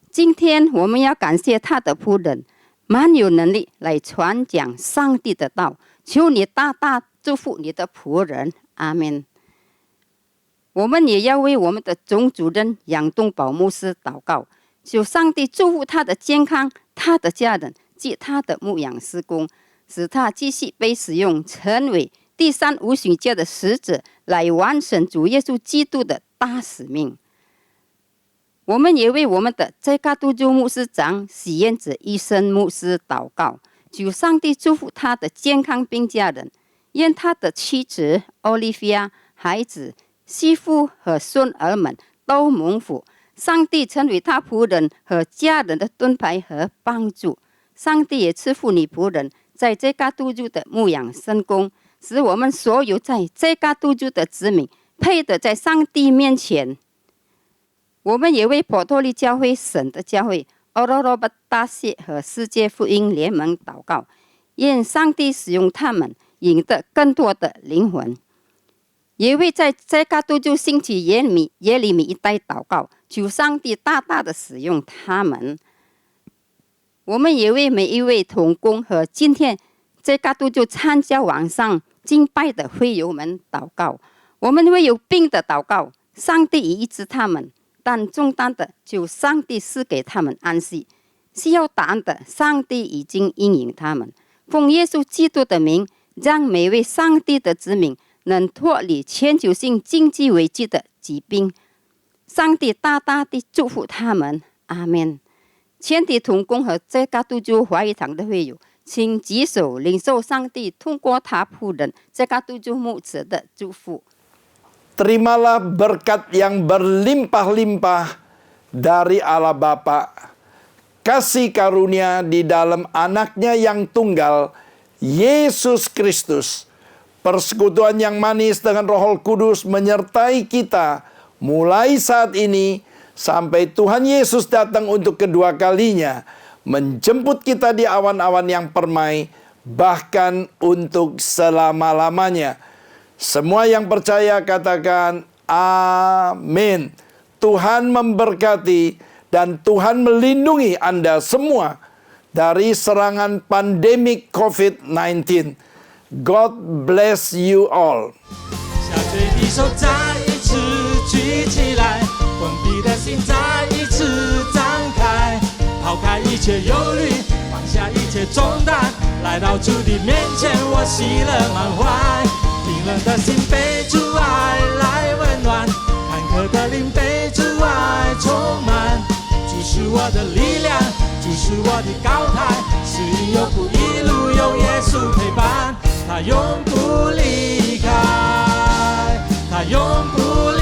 今天我们要感谢他的仆人。 蛮有能力来传讲上帝的道，求你大大祝福你的仆人，阿门。我们也要为我们的总主任杨东宝牧师祷告，求上帝祝福他的健康、他的家人及他的牧养事工，使他继续被使用，成为第3无形界的使者，来完成主耶稣基督的大使命。 我们也为我们的在加都州牧师长许愿子医生牧师祷告，求上帝祝福他的健康并家人，愿他的妻子奥利菲亚、孩子、媳妇和孙儿们都蒙福，上帝成为他仆人和家人的盾牌和帮助。上帝也赐福你仆人在这嘎督州的牧养神工，使我们所有在这嘎督州的子民配得在上帝面前。我们也为波多利教会、神的教会、欧罗罗巴大谢和世界福音联盟祷告，愿上帝使用他们，赢得更多的灵魂。也为在这嘎督州兴起耶利米一带祷告，求上帝大大的使用他们。我们也为每一位同工和今天这嘎督州参加网上敬拜的会友们祷告。我们为有病的祷告，上帝已医治他们，但重担的就上帝赐给他们安息，需要答案的上帝已经应允他们。奉耶稣基督的名，让每位上帝的子民能脱离全球性经济危机的疾病。上帝大大地祝福他们，阿们。全体同工和这嘎督州华语堂的会友，请举手领受上帝通过他仆人这嘎督州牧者的祝福。Terimalah berkat yang berlimpah-limpah dari Allah Bapa, kasih karunia di dalam anaknya yang tunggal, Yesus Kristus, persekutuan yang manis dengan Roh Kudus menyertai kita mulai saat ini sampai Tuhan Yesus datang untuk kedua kalinya, menjemput kita di awan-awan yang permai, bahkan untuk selama-lamanya. Semua yang percaya katakan amin. Tuhan memberkati dan Tuhan melindungi Anda semua dari serangan pandemik COVID-19. God bless you all. 下垂的手再一次举起来，封闭的心再一次张开，抛开一切忧虑，放下一切重担，来到主的面前，我喜乐满怀。冰冷的心被主爱来温暖，坎坷的灵被主爱充满。主是我的力量，主是我的高台，是因有苦一路有耶稣陪伴，他永不离开，他永不离开。